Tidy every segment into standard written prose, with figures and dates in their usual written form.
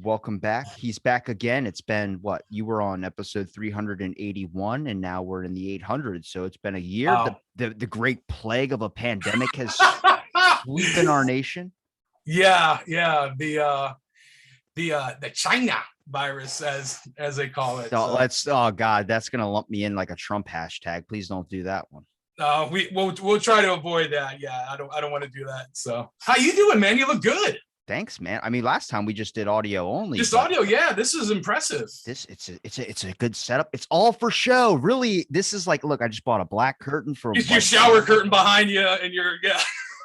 Welcome back. He's back again. It's been what? You were on episode 381 and now we're in the 800s. So it's been a year. Wow. The great plague of a pandemic has sweeping our nation. Yeah. The China virus, as they call it. Oh God, that's gonna lump me in like a Trump hashtag. Please don't do that one. We'll try to avoid that. Yeah, I don't want to do that. So how you doing, man? You look good. Thanks, man. I mean, last time we just did audio only. Just audio, yeah. This is impressive. It's a good setup. It's all for show. Really, this is like, look, I just bought a black curtain for your shower curtain behind you, and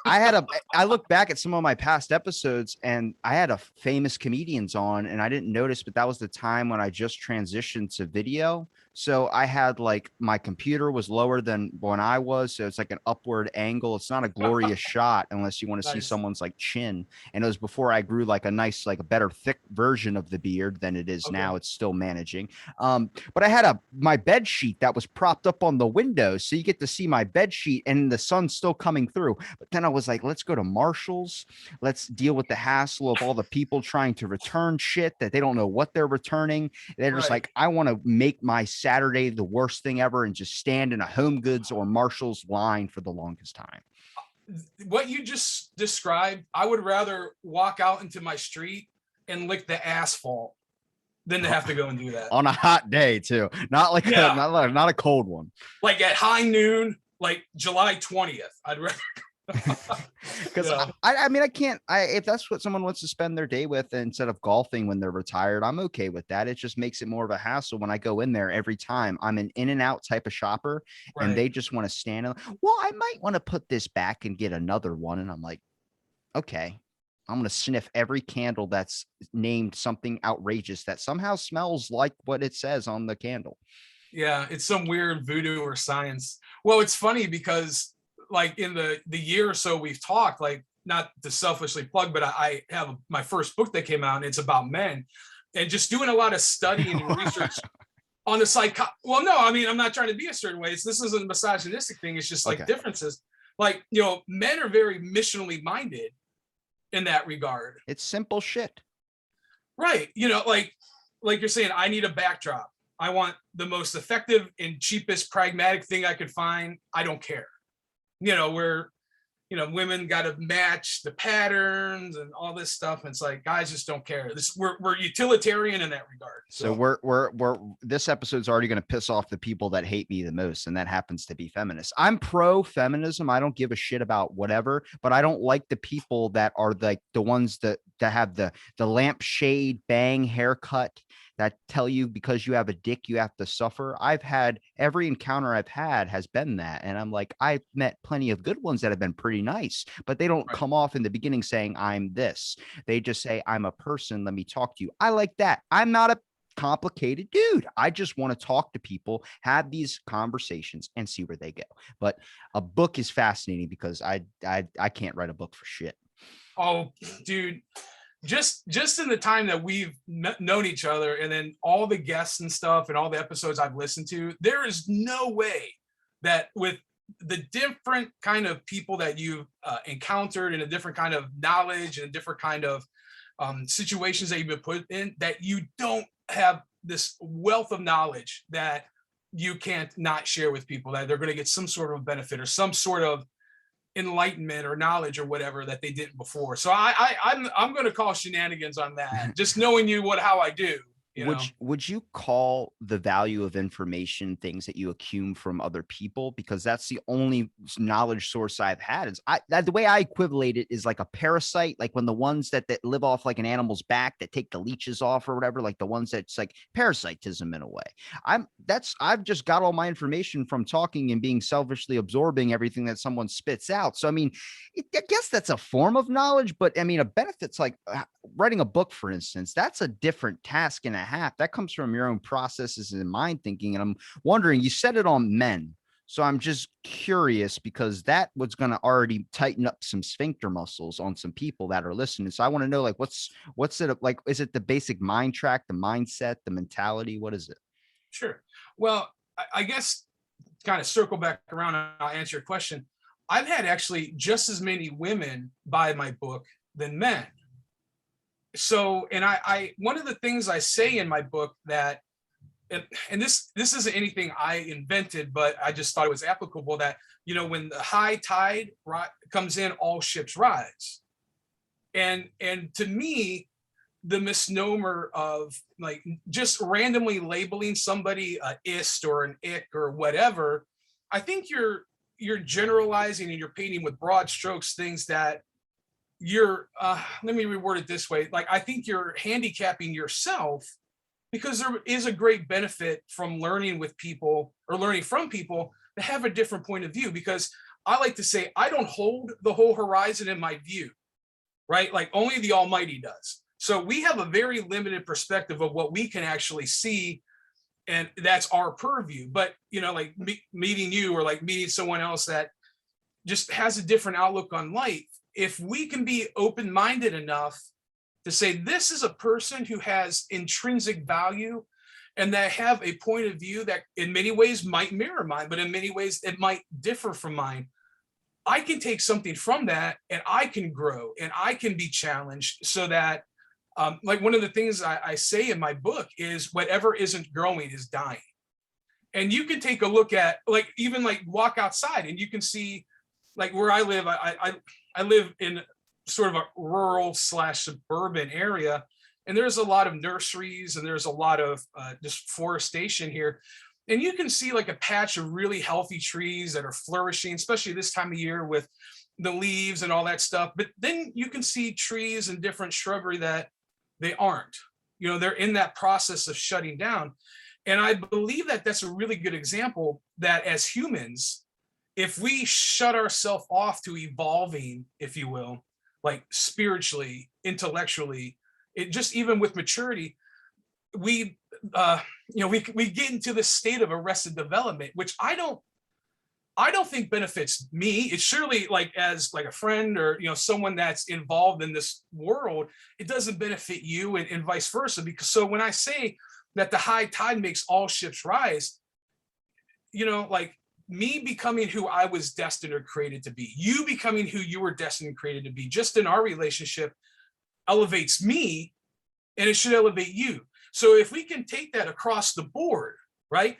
I look back at some of my past episodes and I had a famous comedians on and I didn't notice, but that was the time when I just transitioned to video. So I had like my computer was lower than when I was. So it's like an upward angle. It's not a glorious shot unless you want to see someone's like chin. And it was before I grew like a nice, like a better thick version of the beard than it is now. It's still managing. But I had my bed sheet that was propped up on the window. So you get to see my bed sheet and the sun's still coming through. But then I was like, let's go to Marshall's. Let's deal with the hassle of all the people trying to return shit that they don't know what they're returning. They're just like, I want to make my Saturday the worst thing ever and just stand in a Home Goods or Marshall's line for the longest time. What you just described, I would rather walk out into my street and lick the asphalt than to have to go and do that on a hot day too. Not like not a cold one. Like at high noon, like July 20th. I'd rather. Because I mean, if that's what someone wants to spend their day with instead of golfing when they're retired, I'm okay with that. It just makes it more of a hassle when I go in there every time. I'm an in and out type of shopper and they just want to stand. Well, I might want to put this back and get another one. And I'm like, okay, I'm going to sniff every candle that's named something outrageous that somehow smells like what it says on the candle. Yeah, it's some weird voodoo or science. Well, it's funny because like in the year or so we've talked, like not to selfishly plug, but I have my first book that came out and it's about men and just doing a lot of studying and research on the well, no, I mean, I'm not trying to be a certain way. This isn't a misogynistic thing. It's just like differences. Like, men are very missionally minded in that regard. It's simple shit. Right. Like you're saying, I need a backdrop. I want the most effective and cheapest pragmatic thing I could find. I don't care. Where, women got to match the patterns and all this stuff. And it's like, guys just don't care. We're utilitarian in that regard. So we're this episode's already going to piss off the people that hate me the most. And that happens to be feminists. I'm pro feminism. I don't give a shit about whatever, but I don't like the people that are like the ones that have the lampshade bang haircut that tell you because you have a dick, you have to suffer. I've had every encounter I've had has been that. And I'm like, I've met plenty of good ones that have been pretty nice, but they don't come off in the beginning saying I'm this. They just say, I'm a person. Let me talk to you. I like that. I'm not a complicated dude. I just want to talk to people, have these conversations and see where they go. But a book is fascinating because I can't write a book for shit. Oh, dude. Just in the time that we've known each other and then all the guests and stuff and all the episodes I've listened to, there is no way that with the different kind of people that you've encountered and a different kind of knowledge and a different kind of situations that you've been put in, that you don't have this wealth of knowledge that you can't not share with people, that they're going to get some sort of benefit or some sort of enlightenment or knowledge or whatever that they didn't before. So I'm going to call shenanigans on that. Just knowing how I do. Would you call the value of information things that you accumulate from other people? Because that's the only knowledge source I've had. Is the way I equivalate it is like a parasite, like when the ones that live off like an animal's back that take the leeches off or whatever, like the ones that's like parasitism in a way. I've just got all my information from talking and being selfishly absorbing everything that someone spits out. So I mean, I guess that's a form of knowledge, but I mean, a benefit's like writing a book, for instance. That's a different task and a half. That comes from your own processes and mind thinking. And I'm wondering, you said it on men. So I'm just curious because that was going to already tighten up some sphincter muscles on some people that are listening. So I want to know, like, what's it like? Is it the basic mind track, the mindset, the mentality? What is it? Sure. Well, I guess kind of circle back around and I'll answer your question. I've had actually just as many women buy my book than men. so, and I one of the things I say in my book that, and this isn't anything I invented, but I just thought it was applicable, that, when the high tide comes in, all ships rise. And to me, the misnomer of like just randomly labeling somebody a ist or an ick or whatever, I think you're generalizing and you're painting with broad strokes things that you're let me reword it this way. Like, I think you're handicapping yourself, because there is a great benefit from learning with people or learning from people that have a different point of view. Because I like to say, I don't hold the whole horizon in my view, right? Like, only the Almighty does. So we have a very limited perspective of what we can actually see, and that's our purview. But like meeting you, or like meeting someone else that just has a different outlook on life, if we can be open-minded enough to say, this is a person who has intrinsic value and that have a point of view that in many ways might mirror mine, but in many ways it might differ from mine, I can take something from that and I can grow and I can be challenged, so that like one of the things I say in my book is, whatever isn't growing is dying. And you can take a look at, like, even like walk outside and you can see, like where I live, I live in sort of a rural / suburban area, and there's a lot of nurseries and there's a lot of just forestation here. And you can see like a patch of really healthy trees that are flourishing, especially this time of year with the leaves and all that stuff. But then you can see trees and different shrubbery that they aren't, they're in that process of shutting down. And I believe that that's a really good example that as humans, if we shut ourselves off to evolving, if you will, like spiritually, intellectually, it just, even with maturity, we we get into this state of arrested development, which I don't think benefits me. It's surely, like, as like a friend or someone that's involved in this world, it doesn't benefit you, and vice versa. Because so when I say that the high tide makes all ships rise, like, me becoming who I was destined or created to be, you becoming who you were destined and created to be, just in our relationship, elevates me, and it should elevate you. So if we can take that across the board, right?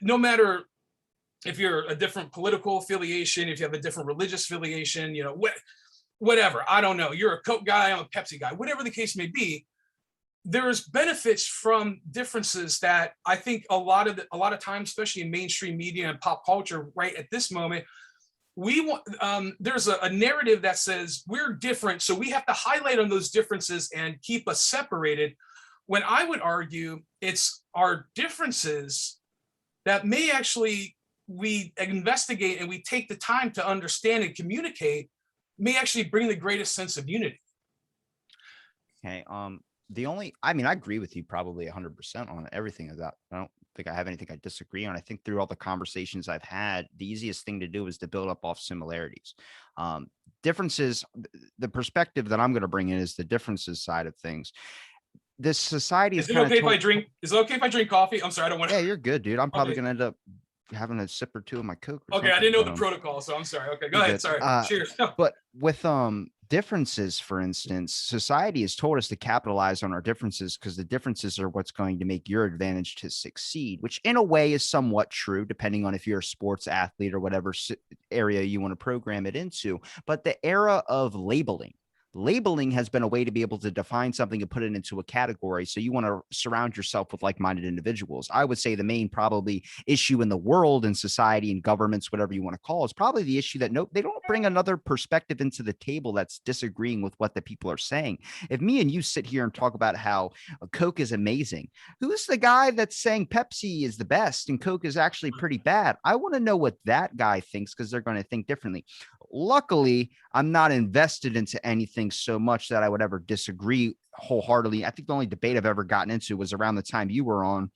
No matter if you're a different political affiliation, if you have a different religious affiliation, whatever, I don't know, you're a Coke guy, I'm a Pepsi guy, whatever the case may be, there's benefits from differences that I think a lot of times, especially in mainstream media and pop culture, right at this moment, we want there's a narrative that says we're different, so we have to highlight on those differences and keep us separated. When I would argue it's our differences that may actually, we investigate and we take the time to understand and communicate, may actually bring the greatest sense of unity. Okay. I agree with you probably 100% on everything of that. I don't think I have anything I disagree on. I think through all the conversations I've had, the easiest thing to do is to build up off similarities. Differences, the perspective that I'm going to bring in is the differences side of things. This society is it okay if I drink? Is it okay if I drink coffee? I'm sorry, I don't want to. Yeah, you're good, dude. I'm probably gonna end up having a sip or two of my Coke. Okay, I didn't know the protocol, so I'm sorry. Okay, go ahead. Good. Sorry. Cheers. But with differences, for instance, society has told us to capitalize on our differences because the differences are what's going to make your advantage to succeed, which in a way is somewhat true, depending on if you're a sports athlete or whatever area you want to program it into. But the era of labeling has been a way to be able to define something and put it into a category. So you want to surround yourself with like-minded individuals. I would say the main probably issue in the world and society and governments, whatever you want to call, is probably the issue that they don't bring another perspective into the table that's disagreeing with what the people are saying. If me and you sit here and talk about how Coke is amazing, who's the guy that's saying Pepsi is the best and Coke is actually pretty bad? I want to know what that guy thinks, because they're going to think differently. Luckily, I'm not invested into anything so much that I would ever disagree wholeheartedly. I think the only debate I've ever gotten into was around the time you were on.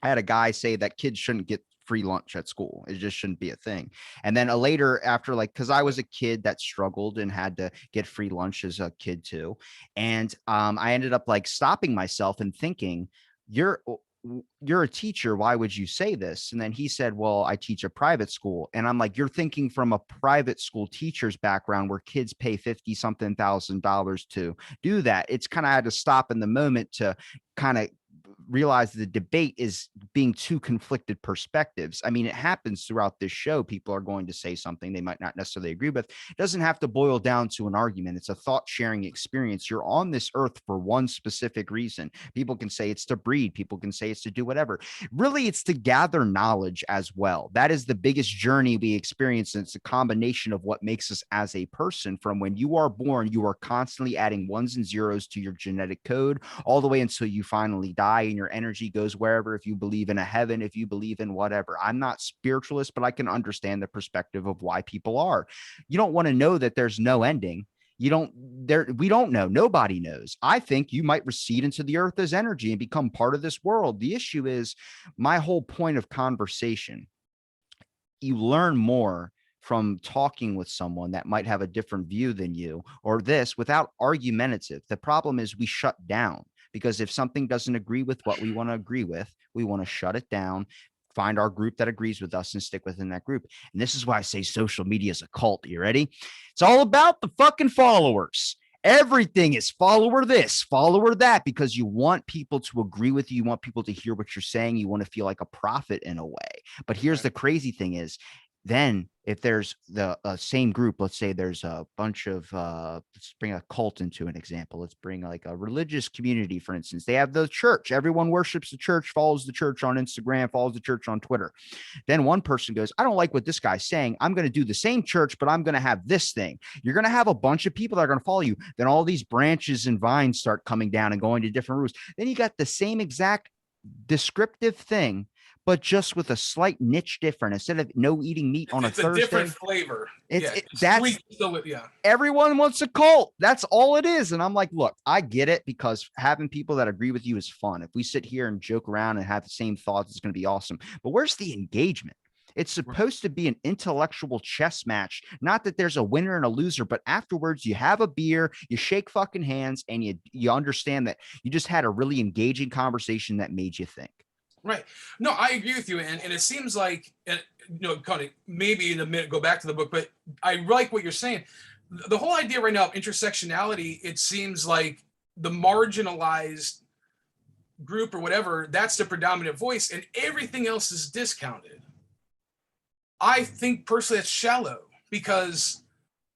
I had a guy say that kids shouldn't get free lunch at school. It just shouldn't be a thing. And then later after, like, because I was a kid that struggled and had to get free lunch as a kid too. And I ended up like stopping myself and thinking, you're a teacher. Why would you say this? And then he said, well, I teach a private school. And I'm like, you're thinking from a private school teacher's background where kids pay 50 something $1,000 to do that. It's kind of had to stop in the moment to kind of realize the debate is being two conflicted perspectives. I mean, it happens throughout this show. People are going to say something they might not necessarily agree with. It doesn't have to boil down to an argument. It's a thought sharing experience. You're on this earth for one specific reason. People can say it's to breed. People can say it's to do whatever. Really, it's to gather knowledge as well. That is the biggest journey we experience. And it's a combination of what makes us as a person. From when you are born, you are constantly adding ones and zeros to your genetic code all the way until you finally die, and your energy goes wherever. If you believe in a heaven, if you believe in whatever. I'm not spiritualist, but I can understand the perspective of why people are. You don't want to know that there's no ending. We don't know. Nobody knows. I think you might recede into the earth as energy and become part of this world. The issue is, my whole point of conversation, you learn more from talking with someone that might have a different view than you, or this, without argumentative. The problem is we shut down, because if something doesn't agree with what we want to agree with, we want to shut it down, find our group that agrees with us and stick within that group. And this is why I say social media is a cult. You ready? It's all about the fucking followers. Everything is follower this, follower that, because you want people to agree with you. You want people to hear what you're saying. You want to feel like a prophet in a way. But here's the crazy thing is, then if there's the same group, let's say there's a bunch of, let's bring a cult into an example. Let's bring like a religious community, for instance. They have the church. Everyone worships the church, follows the church on Instagram, follows the church on Twitter. Then one person goes, I don't like what this guy's saying. I'm going to do the same church, but I'm going to have this thing. You're going to have a bunch of people that are going to follow you. Then all these branches and vines start coming down and going to different routes. Then you got the same exact descriptive thing, but just with a slight niche different. Instead of no eating meat on a Thursday, different flavor. That's everyone wants a cult. That's all it is. And I'm like, look, I get it, because having people that agree with you is fun. If we sit here and joke around and have the same thoughts, it's going to be awesome. But where's the engagement? It's supposed to be an intellectual chess match. Not that there's a winner and a loser, but afterwards you have a beer, you shake fucking hands, and you understand that you just had a really engaging conversation that made you think. Right. No, I agree with you. And it seems like, kind of maybe in a minute, go back to the book, but I like what you're saying. The whole idea right now of intersectionality, it seems like the marginalized group or whatever, that's the predominant voice, and everything else is discounted. I think personally that's shallow, because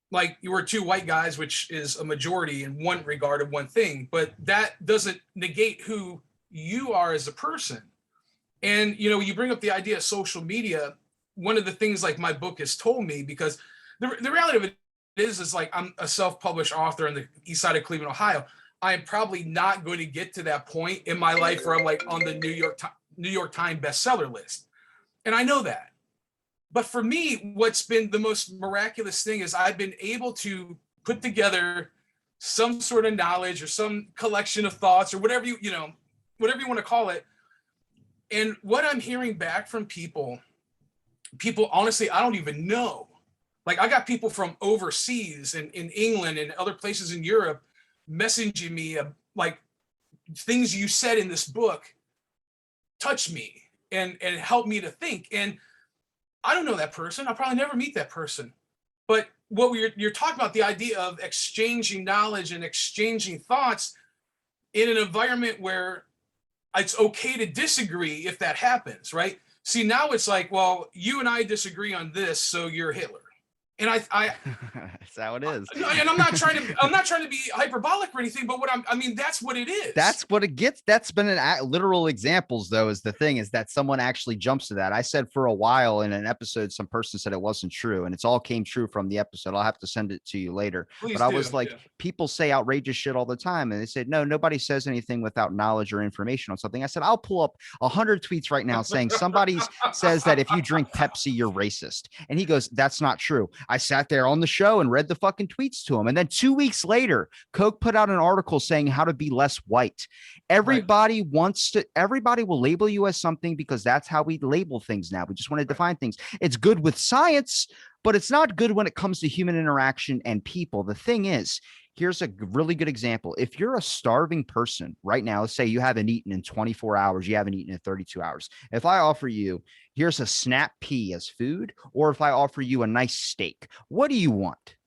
like, you were two white guys, which is a majority in one regard of one thing, but that doesn't negate who you are as a person. And, you bring up the idea of social media. One of the things like my book has told me, because the reality of it is like, I'm a self-published author in the east side of Cleveland, Ohio. I'm probably not going to get to that point in my life where I'm like on the New York Times bestseller list. And I know that. But for me, what's been the most miraculous thing is I've been able to put together some sort of knowledge or some collection of thoughts or whatever whatever you want to call it. And what I'm hearing back from people, honestly, I don't even know. Like, I got people from overseas and in England and other places in Europe messaging me like, things you said in this book touched me and helped me to think. And I don't know that person. I'll probably never meet that person. But what you're talking about, the idea of exchanging knowledge and exchanging thoughts in an environment where it's okay to disagree if that happens, right? See, now it's like, well, you and I disagree on this, so you're Hitler. And that's how it is. And I'm not trying to be hyperbolic or anything, but that's what it is. That's what it gets. That's been literal examples, though, is the thing, is that someone actually jumps to that. I said for a while in an episode, some person said it wasn't true, and it's all came true from the episode. I'll have to send it to you later. Please but I was like, people say outrageous shit all the time. And they said, no, nobody says anything without knowledge or information on something. I said, I'll pull up 100 tweets right now saying somebody says that if you drink Pepsi, you're racist. And he goes, that's not true. I sat there on the show and read the fucking tweets to him. And then 2 weeks later, Coke put out an article saying how to be less white. Everybody will label you as something, because that's how we label things now. We just want to define things. It's good with science, but it's not good when it comes to human interaction and people. The thing is, Here's a really good example. If you're a starving person right now, let's say you haven't eaten in 24 hours, you haven't eaten in 32 hours. If I offer you, here's a snap pea as food, or if I offer you a nice steak, what do you want?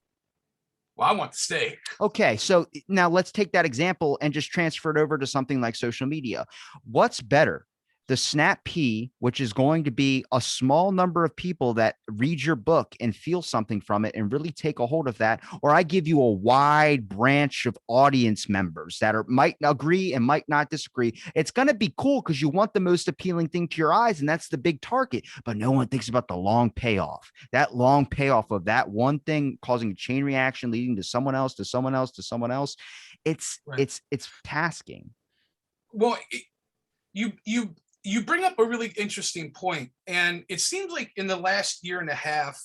Well, I want the steak. Okay, so now let's take that example and just transfer it over to something like social media. What's better? The Snap P, which is going to be a small number of people that read your book and feel something from it and really take a hold of that, or I give you a wide branch of audience members that are might agree and might not disagree. It's going to be cool because you want the most appealing thing to your eyes, and that's the big target. But no one thinks about the long payoff. That long payoff of that one thing causing a chain reaction, leading to someone else, to someone else, to someone else. It's Right. it's tasking. Well, you bring up a really interesting point, and it seems like in the last year and a half,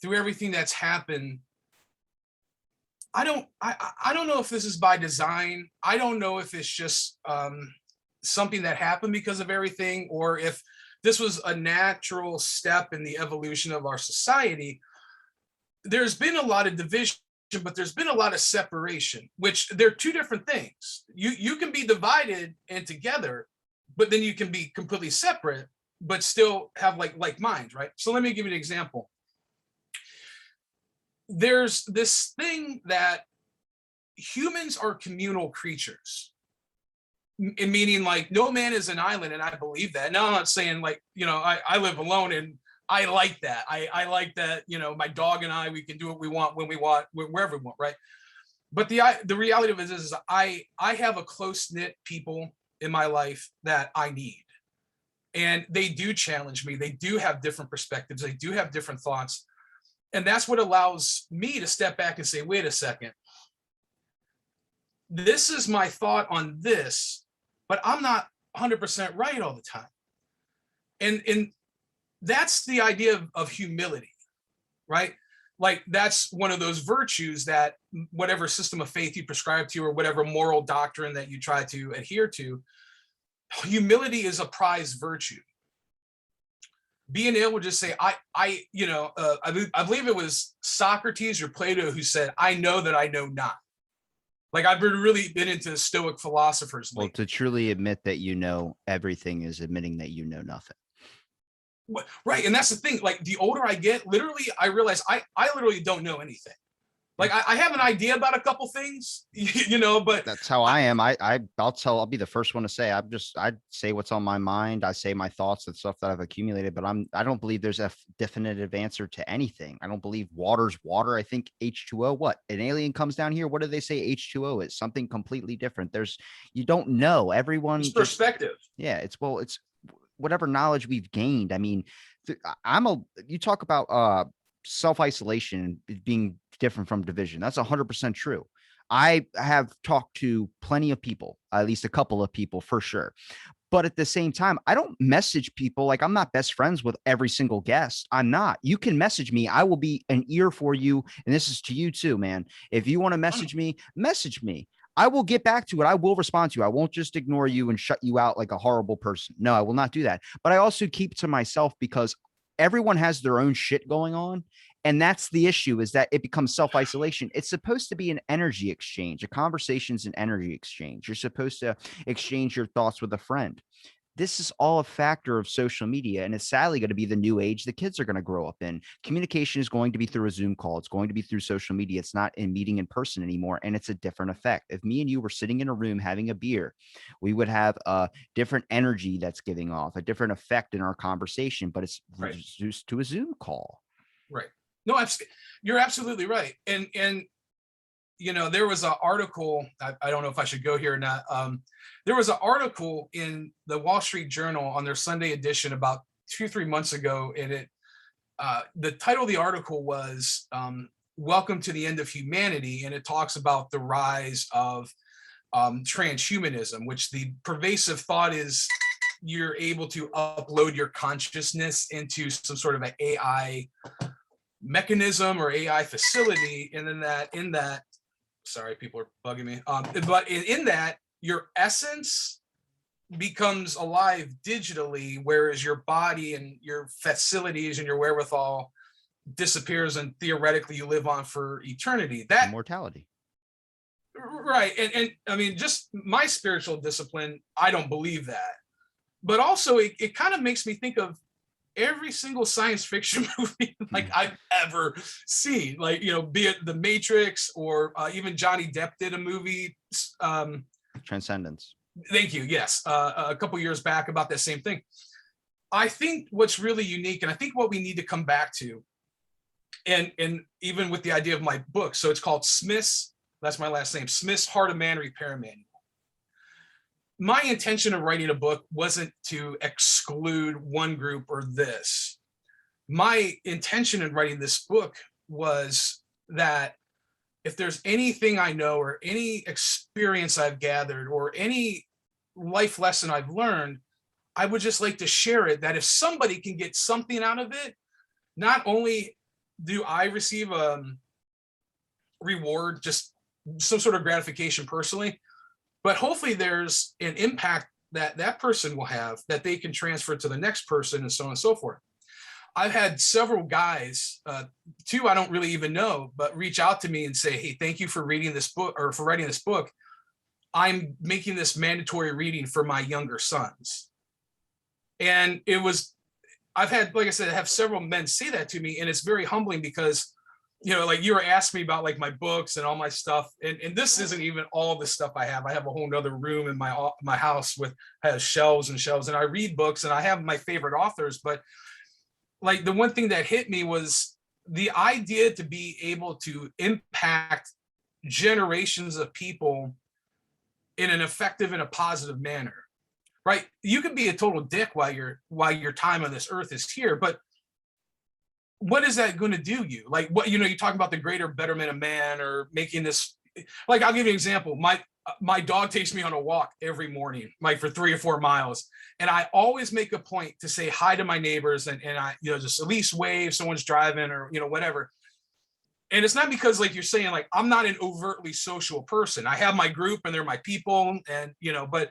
through everything that's happened, I don't know if this is by design. I don't know if it's just something that happened because of everything, or if this was a natural step in the evolution of our society. There's been a lot of division, but there's been a lot of separation, which they're two different things. You can be divided and together, but then you can be completely separate, but still have like minds, right? So let me give you an example. There's this thing that humans are communal creatures, meaning like no man is an island, and I believe that. Now I'm not saying like, I live alone, and I like that. I like that, my dog and I, we can do what we want when we want, wherever we want, right? But the reality of it is I have a close knit people in my life that I need, and they do challenge me. They do have different perspectives. They do have different thoughts, and that's what allows me to step back and say, wait a second, this is my thought on this, but I'm not 100% right all the time. And that's the idea of humility, right? Like that's one of those virtues that whatever system of faith you prescribe to, or whatever moral doctrine that you try to adhere to, humility is a prized virtue. Being able to just say, I believe it was Socrates or Plato who said, I know that I know not. Like I've really been into Stoic philosophers Well, lately. to truly admit that you know everything is admitting that you know nothing. Right. And that's the thing. Like the older I get, literally, I realize I literally don't know anything. Like I have an idea about a couple things, but That's how I am. I'll be the first one to say I say what's on my mind. I say my thoughts and stuff that I've accumulated, but I don't believe there's a definitive answer to anything. I don't believe water's water. I think H2O, what? An alien comes down here, what do they say H2O is? Something completely different. You don't know. Everyone it's just, perspective. yeah, it's whatever knowledge we've gained. I mean, you talk about self-isolation being different from division. That's 100% true. I have talked to plenty of people, at least a couple of people for sure. But at the same time, I don't message people. Like I'm not best friends with every single guest. I'm not. You can message me. I will be an ear for you. And this is to you too, man. If you want to message me, message me. I will get back to it. I will respond to you. I won't just ignore you and shut you out like a horrible person. No, I will not do that. But I also keep to myself because everyone has their own shit going on. And that's the issue, is that it becomes self-isolation. It's supposed to be an energy exchange. A conversation is an energy exchange. You're supposed to exchange your thoughts with a friend. This is all a factor of social media, and it's sadly going to be the new age the kids are going to grow up in. Communication is going to be through a Zoom call. It's going to be through social media. It's not in meeting in person anymore, and it's a different effect. If me and you were sitting in a room having a beer, we would have a different energy that's giving off, a different effect in our conversation, but it's Right. reduced to a Zoom call. Right. No, you're absolutely right. And there was an article. I don't know if I should go here or not. There was an article in the Wall Street Journal on their Sunday edition about 2-3 months ago, and the title of the article was "Welcome to the End of Humanity," and it talks about the rise of transhumanism, which the pervasive thought is you're able to upload your consciousness into some sort of an AI mechanism or AI facility, and then in that, sorry, people are bugging me. But in that, your essence becomes alive digitally, whereas your body and your facilities and your wherewithal disappears, and theoretically you live on for eternity. That Immortality. Right. And I mean, just my spiritual discipline, I don't believe that. But also it kind of makes me think of every single science fiction movie like I've ever seen, like, be it The Matrix or even Johnny Depp did a movie. Um, Transcendence. Thank you. Yes. A couple years back about that same thing. I think what's really unique, and I think what we need to come back to, and even with the idea of my book, so it's called Smith's, that's my last name, Smith's Heart of Man Repair Manual. My intention of writing a book wasn't to exclude one group or this. My intention in writing this book was that if there's anything I know or any experience I've gathered or any life lesson I've learned, I would just like to share it, that if somebody can get something out of it, not only do I receive a reward, just some sort of gratification personally, but hopefully there's an impact that that person will have that they can transfer to the next person, and so on and so forth. I've had several guys, two I don't really even know, but reach out to me and say, hey, thank you for reading this book, or for writing this book. I'm making this mandatory reading for my younger sons. And it was, I've had, like I said, I have several men say that to me, and it's very humbling because, like you were asking me about like my books and all my stuff, and this isn't even all the stuff I have. I have a whole nother room in my house with has shelves and shelves, and I read books and I have my favorite authors. But like the one thing that hit me was the idea to be able to impact generations of people in an effective and a positive manner. Right? You can be a total dick while your time on this earth is here, but what is that going to do you? Like, what, you talk about the greater betterment of man, or making this, like, I'll give you an example. My dog takes me on a walk every morning, like for 3 or 4 miles. And I always make a point to say hi to my neighbors, and I, just at least wave, someone's driving, or, whatever. And it's not because, like you're saying, like, I'm not an overtly social person. I have my group and they're my people, and, but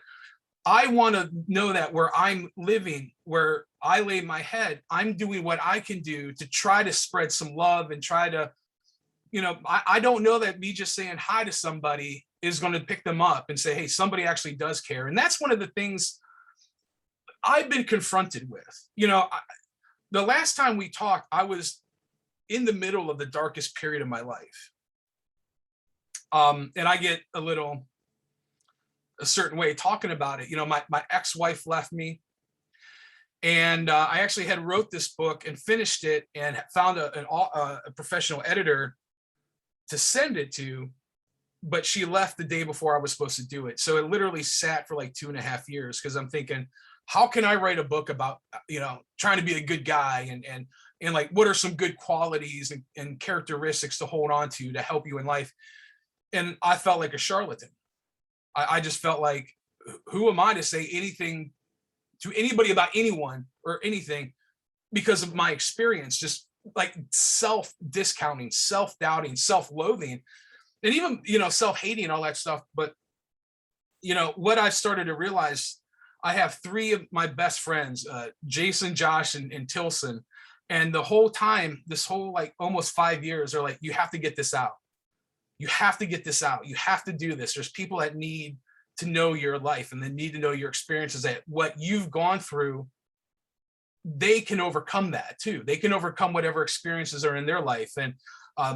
I want to know that where I'm living, where I lay my head, I'm doing what I can do to try to spread some love and try to, I don't know that me just saying hi to somebody is going to pick them up and say, hey, somebody actually does care. And that's one of the things I've been confronted with. The last time we talked, I was in the middle of the darkest period of my life. And I get a certain way talking about it. My ex-wife left me, and I actually had wrote this book and finished it and found a professional editor to send it to, but she left the day before I was supposed to do it. So it literally sat for like 2.5 years, because I'm thinking, how can I write a book about, trying to be a good guy, and like, what are some good qualities and characteristics to hold on to help you in life? And I felt like a charlatan. I just felt like, who am I to say anything to anybody about anyone or anything, because of my experience, just like self-discounting, self-doubting, self-loathing, and even, self-hating and all that stuff. But, what I've started to realize, I have 3 of my best friends, Jason, Josh, and Tilson. And the whole time, this whole like almost 5 years, are like, you have to get this out. You have to get this out. You have to do this. There's people that need to know your life, and they need to know your experiences, that what you've gone through, they can overcome that too. They can overcome whatever experiences are in their life. And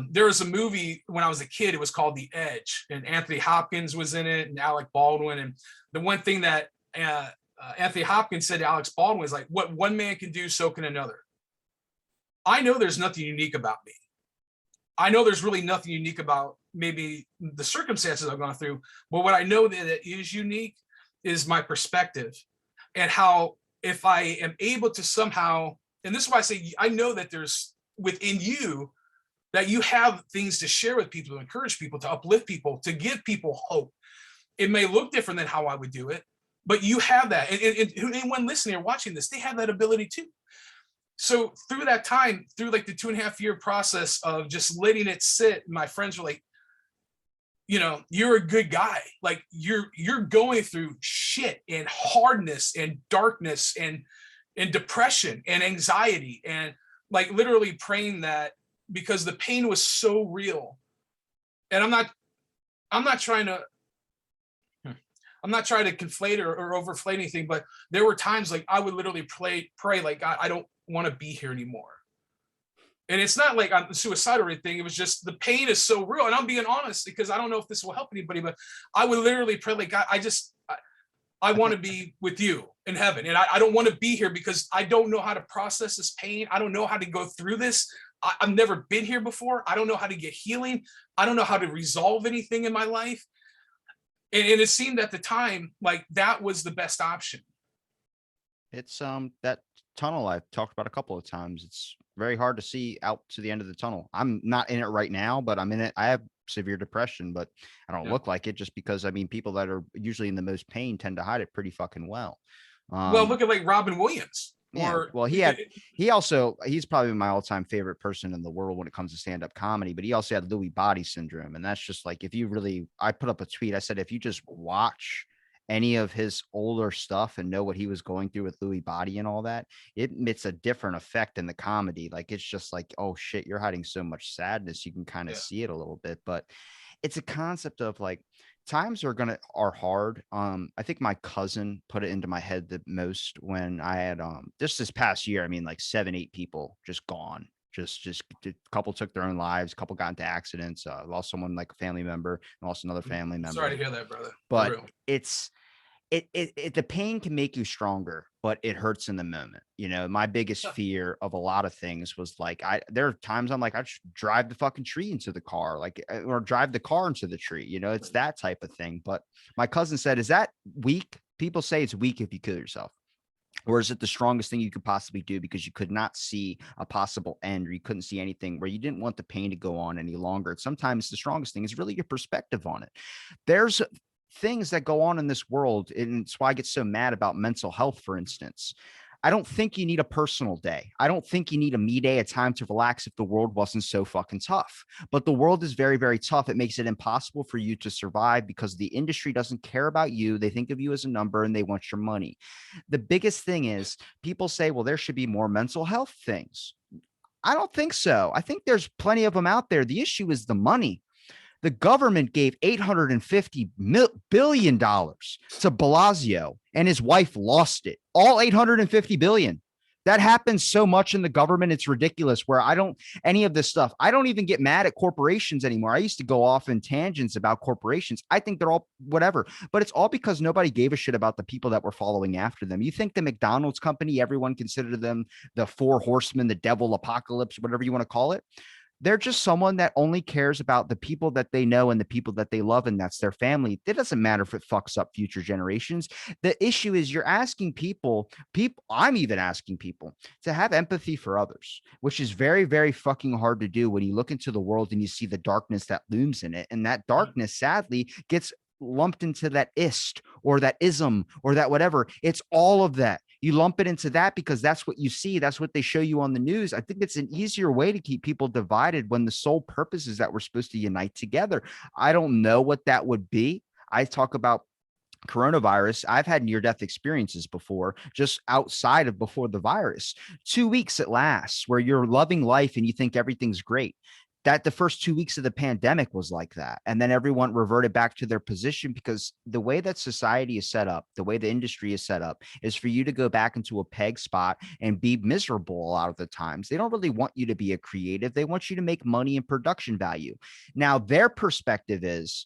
there was a movie when I was a kid, it was called The Edge, and Anthony Hopkins was in it, and Alec Baldwin. And the one thing that Anthony Hopkins said to Alex Baldwin was like, what one man can do, so can another. I know there's nothing unique about me. I know there's really nothing unique about maybe the circumstances I've gone through, but what I know that is unique is my perspective, and how if I am able to somehow, and this is why I say, I know that there's within you, that you have things to share with people, to encourage people, to uplift people, to give people hope. It may look different than how I would do it, but you have that. And anyone listening or watching this, they have that ability too. So through that time, through like the 2.5 year process of just letting it sit, my friends were like, you're a good guy. Like you're going through shit and hardness and darkness and depression and anxiety, and like literally praying that, because the pain was so real. And I'm not I'm not trying to I'm not trying to conflate or overflate anything, but there were times like I would literally pray like, God, I don't want to be here anymore. And it's not like I'm suicidal or anything. It was just the pain is so real. And I'm being honest because I don't know if this will help anybody, but I would literally pray like, God, I I want think to be with you in heaven. And I don't want to be here because I don't know how to process this pain. I don't know how to go through this. I've never been here before. I don't know how to get healing. I don't know how to resolve anything in my life. And it seemed at the time like that was the best option. it's that tunnel I've talked about a couple of times. It's very hard to see out to the end of the tunnel. I'm not in it right now, but I'm in it. I have severe depression, but I don't Yeah. look like it just because I mean people that are usually in the most pain tend to hide it pretty fucking well. Well, Um, look at like Robin Williams Yeah, or well, he's probably my all-time favorite person in the world when it comes to stand-up comedy, but he also had Lewy body syndrome. And that's just like if you really I put up a tweet, I said if you just watch any of his older stuff and know what he was going through with Lewy body and all that, it's a different effect in the comedy. Like it's just like, oh shit, you're hiding so much sadness. You can kind of yeah. see it a little bit, but it's a concept of like times are hard. I think my cousin put it into my head the most when I had just this past year. I mean, like 7, 8 people just gone. Just a couple took their own lives. A couple got into accidents. Lost someone like a family member, and lost another family Sorry member. to hear that, brother. For But real. it's the pain can make you stronger, but it hurts in the moment. You know, my biggest Yeah. fear of a lot of things was like there are times I'm like, I just drive the fucking tree into the car, like or drive the car into the tree. You know, it's that type of thing. But my cousin said, is that weak? People say it's weak if you kill yourself. Or is it the strongest thing you could possibly do because you could not see a possible end or you couldn't see anything where you didn't want the pain to go on any longer? Sometimes the strongest thing is really your perspective on it. There's things that go on in this world, and it's why I get so mad about mental health, for instance. I don't think you need a personal day. I don't think you need a me day, a time to relax if the world wasn't so fucking tough. But the world is very, very tough. It makes it impossible for you to survive because the industry doesn't care about you. They think of you as a number and they want your money. The biggest thing is people say, well, there should be more mental health things. I don't think so. I think there's plenty of them out there. The issue is the money. The government gave $850 billion to Blasio and his wife lost it. All 850 billion. That happens so much in the government. It's ridiculous where I don't any of this stuff. I don't even get mad at corporations anymore. I used to go off in tangents about corporations. I think they're all whatever, but it's all because nobody gave a shit about the people that were following after them. You think the McDonald's company, everyone considered them the four horsemen, the devil apocalypse, whatever you want to call it. They're just someone that only cares about the people that they know and the people that they love, and that's their family. It doesn't matter if it fucks up future generations. The issue is you're asking people, I'm even asking people to have empathy for others, which is very, very fucking hard to do when you look into the world and you see the darkness that looms in it. And that darkness, sadly, gets lumped into that ist or that ism or that whatever. It's all of that. You lump it into that because that's what you see. That's what they show you on the news. I think it's an easier way to keep people divided when the sole purpose is that we're supposed to unite together. I don't know what that would be. I talk about coronavirus. I've had near death experiences before, just outside of before the virus. 2 weeks it lasts where you're loving life and you think everything's great. That the first 2 weeks of the pandemic was like that. And then everyone reverted back to their position because the way that society is set up, the way the industry is set up is for you to go back into a peg spot and be miserable a lot of the times. They don't really want you to be a creative. They want you to make money and production value. Now, their perspective is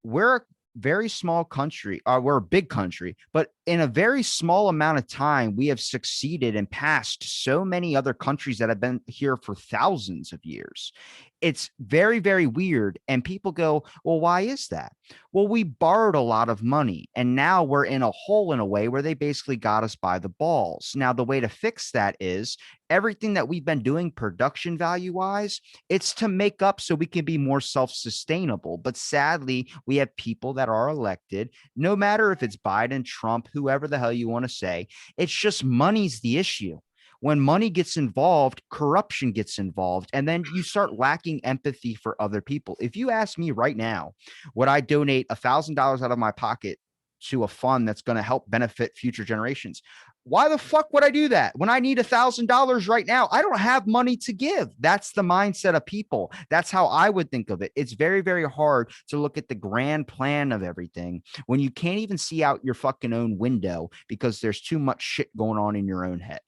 we're a very small country, or we're a big country, but in a very small amount of time, we have succeeded and passed so many other countries that have been here for thousands of years. It's very, very weird. And people go, well, why is that? Well, we borrowed a lot of money and now we're in a hole in a way where they basically got us by the balls. Now, the way to fix that is everything that we've been doing production value wise, it's to make up so we can be more self-sustainable. But sadly, we have people that are elected, no matter if it's Biden, Trump, whoever the hell you want to say, it's just money's the issue. When money gets involved, corruption gets involved, and then you start lacking empathy for other people. If you ask me right now, would I donate $1,000 out of my pocket to a fund that's going to help benefit future generations? Why the fuck would I do that when I need $1,000 right now? I don't have money to give. That's the mindset of people. That's how I would think of it. It's very, very hard to look at the grand plan of everything when you can't even see out your fucking own window because there's too much shit going on in your own head.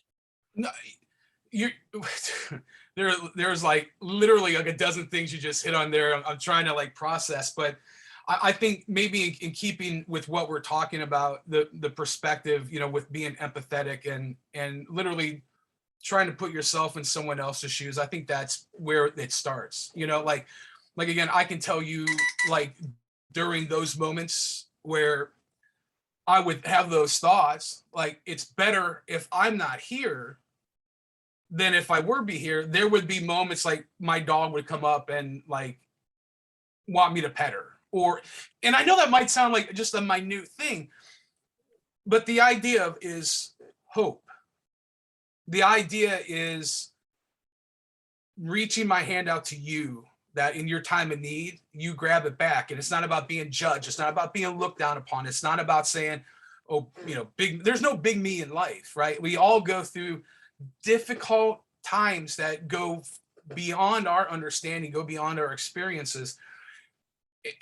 No, you're there's like literally like a dozen things you just hit on there. I'm trying to like process, but I think maybe in keeping with what we're talking about, the perspective, you know, with being empathetic and literally trying to put yourself in someone else's shoes. I think that's where it starts. You know, like again, I can tell you like during those moments where I would have those thoughts, like it's better if I'm not here than if I were be here. There would be moments like my dog would come up and like want me to pet her. Or, and I know that might sound like just a minute thing, but the idea of is hope. The idea is reaching my hand out to you, that in your time of need, you grab it back. And it's not about being judged. It's not about being looked down upon. It's not about saying, oh, you know, there's no big me in life, right? We all go through difficult times that go beyond our understanding, go beyond our experiences.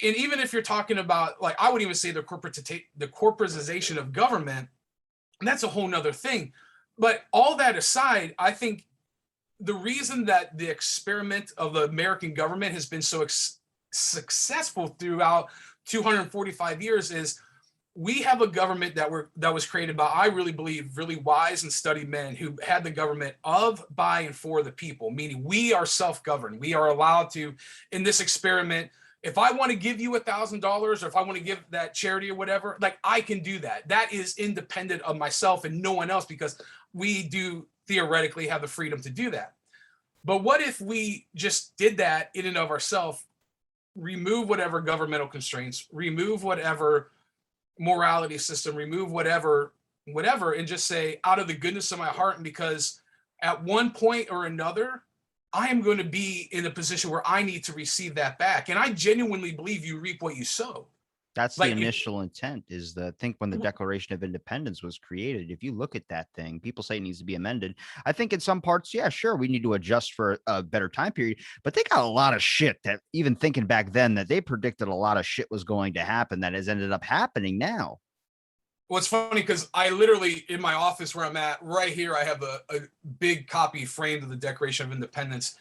And even if you're talking about, like, I would even say the corporatization of government, and that's a whole nother thing. But all that aside, I think the reason that the experiment of the American government has been so successful throughout 245 years is we have a government that was created by, I really believe, really wise and studied men who had the government of, by, and for the people, meaning we are self-governed. We are allowed to, in this experiment, if I want to give you $1,000 or if I want to give that charity or whatever, like I can do that. That is independent of myself and no one else, because we do theoretically have the freedom to do that. But what if we just did that in and of ourselves, remove whatever governmental constraints, remove whatever morality system, remove whatever, and just say, out of the goodness of my heart, and because at one point or another, I am going to be in a position where I need to receive that back. And I genuinely believe you reap what you sow. That's Like the initial intent, is the, I think when the Declaration of Independence was created, if you look at that thing, people say it needs to be amended. I think in some parts, yeah, sure, we need to adjust for a better time period, but they got a lot of shit that, even thinking back then, that they predicted a lot of shit was going to happen that has ended up happening now. Well, it's funny because I literally, in my office where I'm at right here, I have a big copy framed of the Declaration of Independence.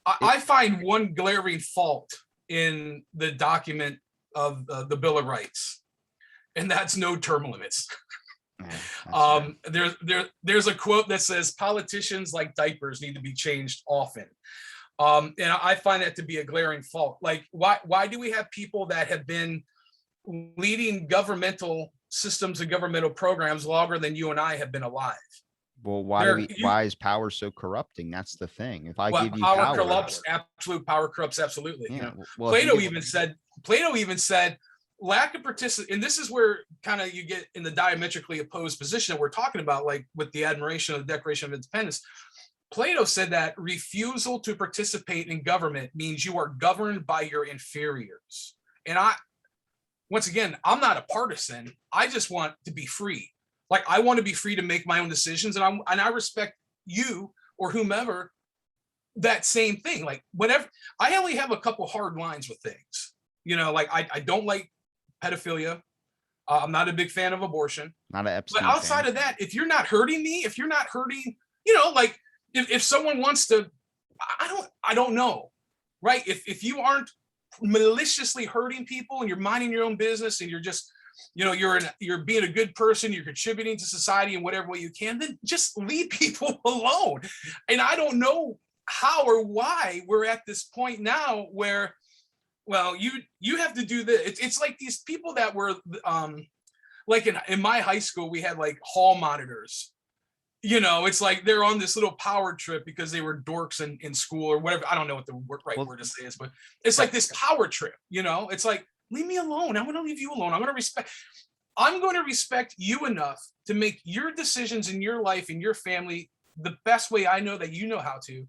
I find one glaring fault in the document of the Bill of Rights, and that's no term limits. There's a quote that says politicians like diapers need to be changed often. And I find that to be a glaring fault. Like, why do we have people that have been leading governmental systems and governmental programs longer than you and I have been alive? Well, why is power so corrupting? That's the thing. If I give you power corrupts, absolute power corrupts, absolutely. Yeah, you know? well, Plato even said lack of participation, and this is where kind of you get in the diametrically opposed position that we're talking about, like with the admiration of the Declaration of Independence. Plato said that refusal to participate in government means you are governed by your inferiors. And once again, I'm not a partisan. I just want to be free. Like, I want to be free to make my own decisions, and I respect you or whomever that same thing. Like, whatever, I only have a couple hard lines with things. You know, like I don't like pedophilia. I'm not a big fan of abortion. Not an Epstein But outside of that, if you're not hurting me, if you're not hurting, you know, like if someone wants to, I don't know, right? If you aren't maliciously hurting people and you're minding your own business and you're just, you know, you're being a good person, you're contributing to society in whatever way you can, then just leave people alone. And I don't know how or why we're at this point now where, well, you have to do this. It's like these people that were like in my high school, we had like hall monitors. You know, it's like they're on this little power trip because they were dorks in school or whatever. I don't know what the right word to say is, but it's like this power trip, you know. It's like, leave me alone. I'm going to leave you alone. I'm going to respect you enough to make your decisions in your life and your family the best way I know that you know how to.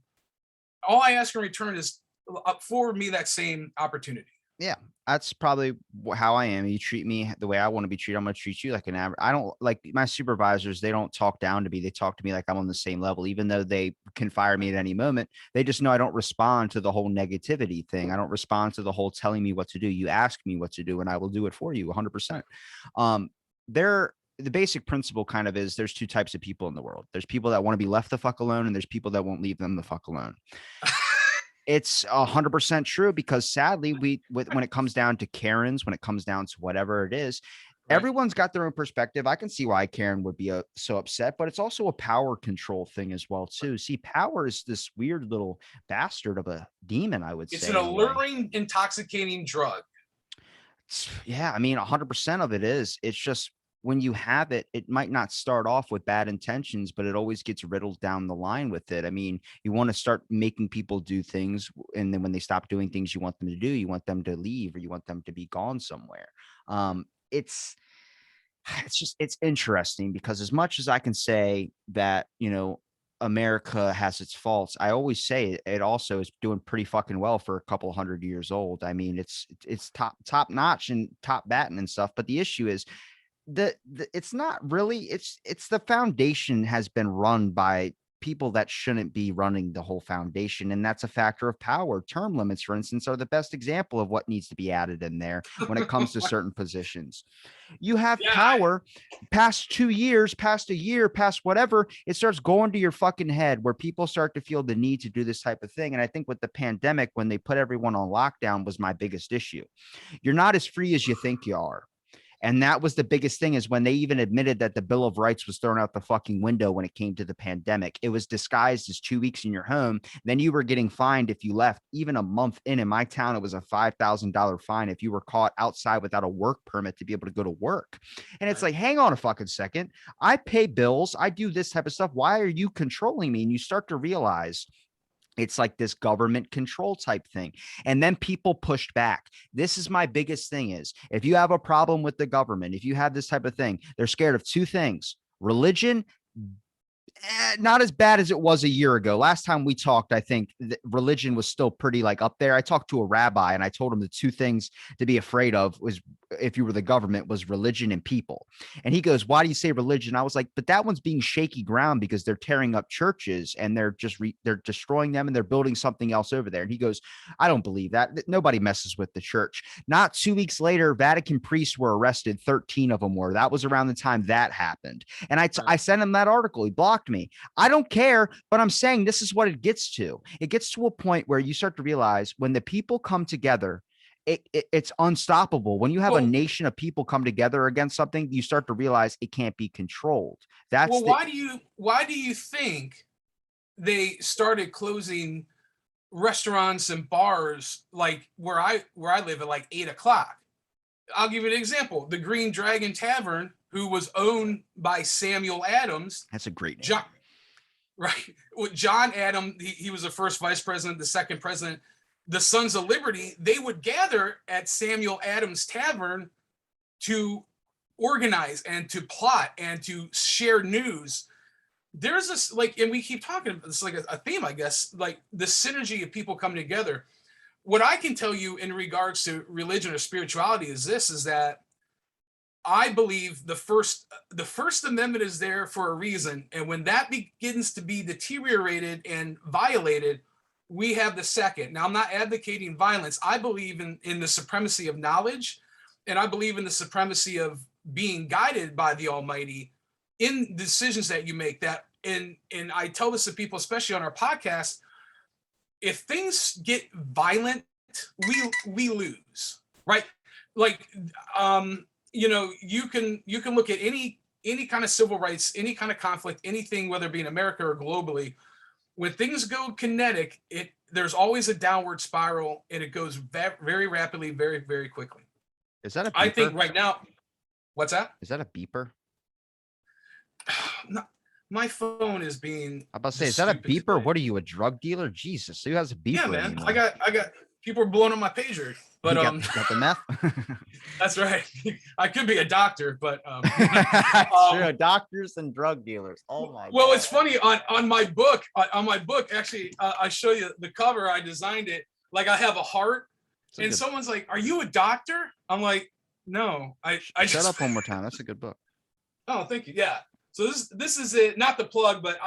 All I ask in return is afford me that same opportunity. Yeah. That's probably how I am. You treat me the way I want to be treated. I'm going to treat you like an average. I don't like my supervisors. They don't talk down to me. They talk to me like I'm on the same level, even though they can fire me at any moment. They just know I don't respond to the whole negativity thing. I don't respond to the whole telling me what to do. You ask me what to do and I will do it for you 100%. There, the basic principle kind of is there's two types of people in the world. There's people that want to be left the fuck alone, and there's people that won't leave them the fuck alone. It's 100% true because sadly, when it comes down to Karens, when it comes down to whatever it is, Right. everyone's got their own perspective. I can see why Karen would be so upset, but it's also a power control thing as well too. See, power is this weird little bastard of a demon, I would say. It's an in a way. alluring, intoxicating drug. Yeah, I mean, 100% of it is. It's just when you have it, it might not start off with bad intentions, but it always gets riddled down the line with it. I mean, you want to start making people do things, and then when they stop doing things you want them to do, you want them to leave or you want them to be gone somewhere. It's it's interesting because as much as I can say that, America has its faults, I always say it also is doing pretty fucking well for a couple hundred years old. I mean, it's top notch and top batting and stuff. But the issue is the it's not really it's the foundation has been run by people that shouldn't be running the whole foundation, and that's a factor of power. Term limits, for instance, are the best example of what needs to be added in there when it comes to certain positions. You have Yeah, power past 2 years, past a year, past whatever, it starts going to your fucking head where people start to feel the need to do this type of thing. And I think with the pandemic, when they put everyone on lockdown, was my biggest issue. You're not as free as you think you are. And that was the biggest thing, is when they even admitted that the Bill of Rights was thrown out the fucking window when it came to the pandemic. It was disguised as 2 weeks in your home. Then you were getting fined if you left. Even a month in my town, it was a $5,000 fine if you were caught outside without a work permit to be able to go to work. And it's like, hang on a fucking second. I pay bills. I do this type of stuff. Why are you controlling me? And you start to realize it's like this government control type thing. And then people pushed back. This is my biggest thing, is if you have a problem with the government, if you have this type of thing, they're scared of two things: religion. Not as bad as it was a year ago. Last time we talked, I think religion was still pretty like up there. I talked to a rabbi and I told him the two things to be afraid of was, if you were the government, was religion and people. And he goes, why do you say religion? I was like, but that one's being shaky ground because they're tearing up churches and they're just they're destroying them and they're building something else over there. And he goes, I don't believe that. Nobody messes with the church. Not 2 weeks later, Vatican priests were arrested. 13 of them were. That was around the time that happened. And I sent him that article. He blocked me. I don't care, but I'm saying this is what it gets to. It gets to a point where you start to realize when the people come together, it's unstoppable. When you have a nation of people come together against something, you start to realize it can't be controlled. That's why do you think they started closing restaurants and bars like where I live at like 8 o'clock? I'll give you an example. The Green Dragon Tavern, who was owned by Samuel Adams. That's a great name. John, right. Well, John Adams, he was the first vice president, the second president. The Sons of Liberty, they would gather at Samuel Adams Tavern to organize and to plot and to share news. There's this, like, and we keep talking about this like a theme, I guess, like the synergy of people coming together. What I can tell you in regards to religion or spirituality is this, is that I believe the First Amendment is there for a reason. And when that begins to be deteriorated and violated, we have the second. Now, I'm not advocating violence. I believe in the supremacy of knowledge, and I believe in the supremacy of being guided by the Almighty in decisions that you make. That, and I tell this to people, especially on our podcast, if things get violent, we lose, right? Like, you can look at any kind of civil rights, any kind of conflict, anything, whether it be in America or globally. When things go kinetic, there's always a downward spiral, and it goes very rapidly, very, very quickly. Is that a beeper? I think right now, what's that? Is that a beeper? No, my phone is being. I'm about to say, is that a beeper? Today. What are you, a drug dealer? Jesus, who has a beeper? Yeah, man. Anymore? I got people are blowing on my pager. But got the meth. That's right. I could be a doctor, but sure, doctors and drug dealers. Oh my. Well, God. It's funny on my book. On my book, actually, I show you the cover. I designed it like I have a heart, And someone's like, "Are you a doctor?" I'm like, "No, I Shut just." up one more time. That's a good book. Oh, thank you. Yeah. So this is it. Not the plug, but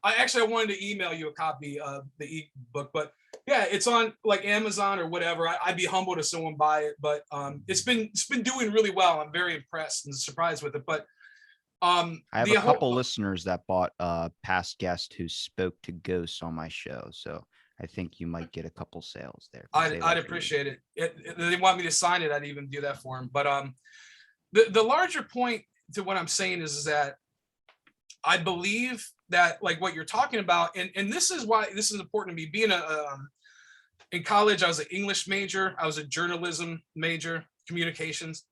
I wanted to email you a copy of the ebook, but yeah, it's on like Amazon or whatever. I'd be humbled if someone buy it, but it's been doing really well. I'm very impressed and surprised with it. But I have the a couple whole listeners that bought a past guest who spoke to ghosts on my show. So I think you might get a couple sales there. I'd appreciate it. They want me to sign it. I'd even do that for them. But the larger point to what I'm saying is that I believe that like what you're talking about, and this is why this is important to me. Being in college, I was an English major. I was a journalism major, communications.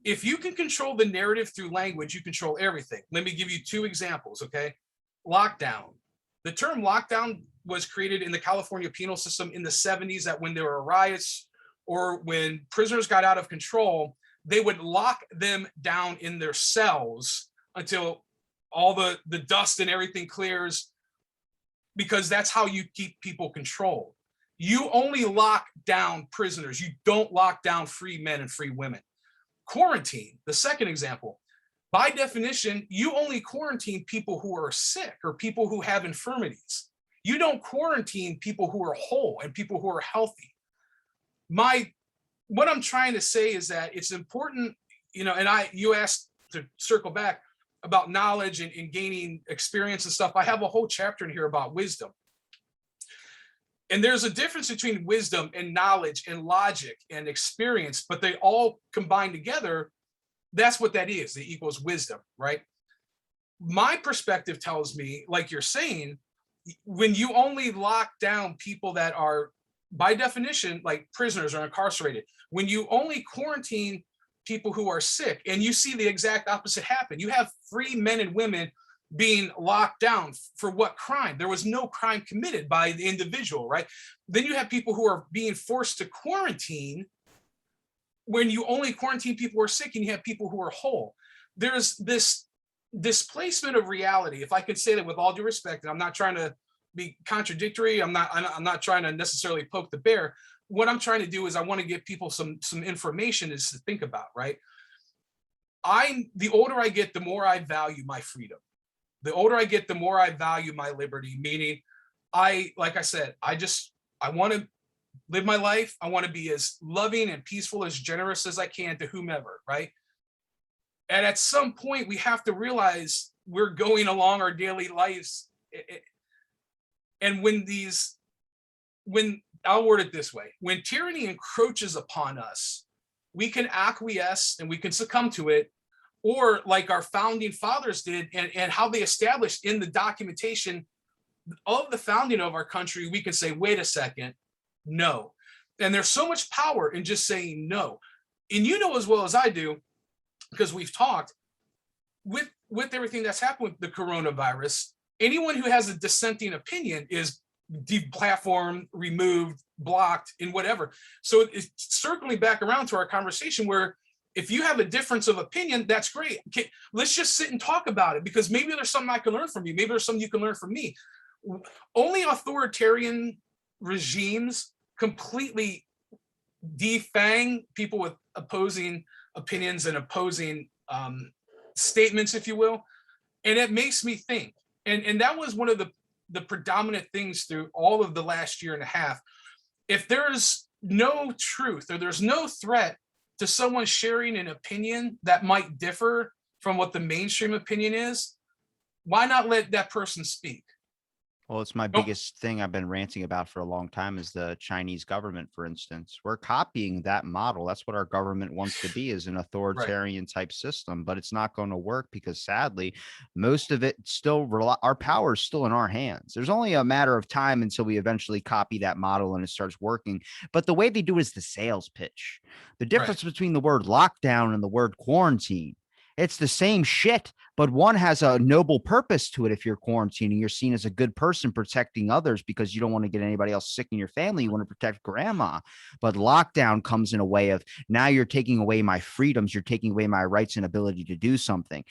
If you can control the narrative through language, you control everything. Let me give you two examples, okay? Lockdown. The term lockdown was created in the California penal system in the 70s, that when there were riots or when prisoners got out of control, they would lock them down in their cells until all the dust and everything clears, because that's how you keep people controlled. You only lock down prisoners. You don't lock down free men and free women. Quarantine, the second example. By definition, you only quarantine people who are sick or people who have infirmities. You don't quarantine people who are whole and people who are healthy. What I'm trying to say is that it's important, and you asked to circle back about knowledge and gaining experience and stuff. I have a whole chapter in here about wisdom. And there's a difference between wisdom and knowledge and logic and experience, but they all combine together. That's what that is. It equals wisdom, right? My perspective tells me, like you're saying, when you only lock down people that are, by definition, like prisoners or incarcerated, when you only quarantine people who are sick, and you see the exact opposite happen. You have free men and women being locked down for what crime? There was no crime committed by the individual, right? Then you have people who are being forced to quarantine when you only quarantine people who are sick and you have people who are whole. There's this displacement of reality, if I could say that with all due respect, and I'm not trying to be contradictory. I'm not trying to necessarily poke the bear. What I'm trying to do is I want to give people some information is to think about, right? The older I get, the more I value my freedom. The older I get, the more I value my liberty, meaning like I said, I want to live my life. I want to be as loving and peaceful, as generous as I can to whomever, right? And at some point we have to realize we're going along our daily lives. And when I'll word it this way, when tyranny encroaches upon us, we can acquiesce and we can succumb to it, or like our founding fathers did, and how they established in the documentation of the founding of our country, we can say, wait a second, no. And there's so much power in just saying no. And you know as well as I do, because we've talked, with everything that's happened with the coronavirus, anyone who has a dissenting opinion is deplatformed, removed, blocked, and whatever. So it's circling back around to our conversation where if you have a difference of opinion, that's great. Okay, let's just sit and talk about it, because maybe there's something I can learn from you. Maybe there's something you can learn from me. Only authoritarian regimes completely defang people with opposing opinions and opposing statements, if you will. And it makes me think. And that was one of the predominant things through all of the last year and a half. If there's no truth or there's no threat to someone sharing an opinion that might differ from what the mainstream opinion is, why not let that person speak? Well, it's my biggest thing I've been ranting about for a long time is the Chinese government, for instance. We're copying that model. That's what our government wants to be, is an authoritarian type system, but it's not going to work because sadly, most of it still, our power is still in our hands. There's only a matter of time until we eventually copy that model and it starts working. But the way they do it is the sales pitch. The difference between the word lockdown and the word quarantine, it's the same shit, but one has a noble purpose to it. If you're quarantining, you're seen as a good person protecting others because you don't want to get anybody else sick in your family. You want to protect grandma. But lockdown comes in a way of, now you're taking away my freedoms. You're taking away my rights and ability to do something.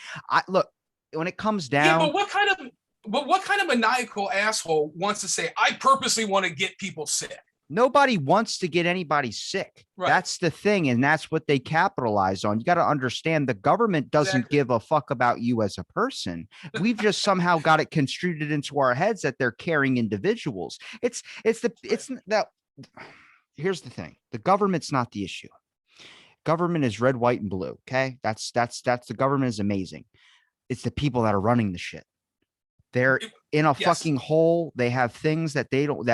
Look, when it comes down. Yeah, but what kind of maniacal asshole wants to say, I purposely want to get people sick? Nobody wants to get anybody sick. Right. That's the thing. And that's what they capitalize on. You got to understand the government doesn't Exactly. give a fuck about you as a person. We've just somehow got it construed into our heads that they're caring individuals. It's that. Here's the thing. The government's not the issue. Government is red, white, and blue. Okay. That's the government is amazing. It's the people that are running the shit. They're in a Yes. fucking hole. They have things that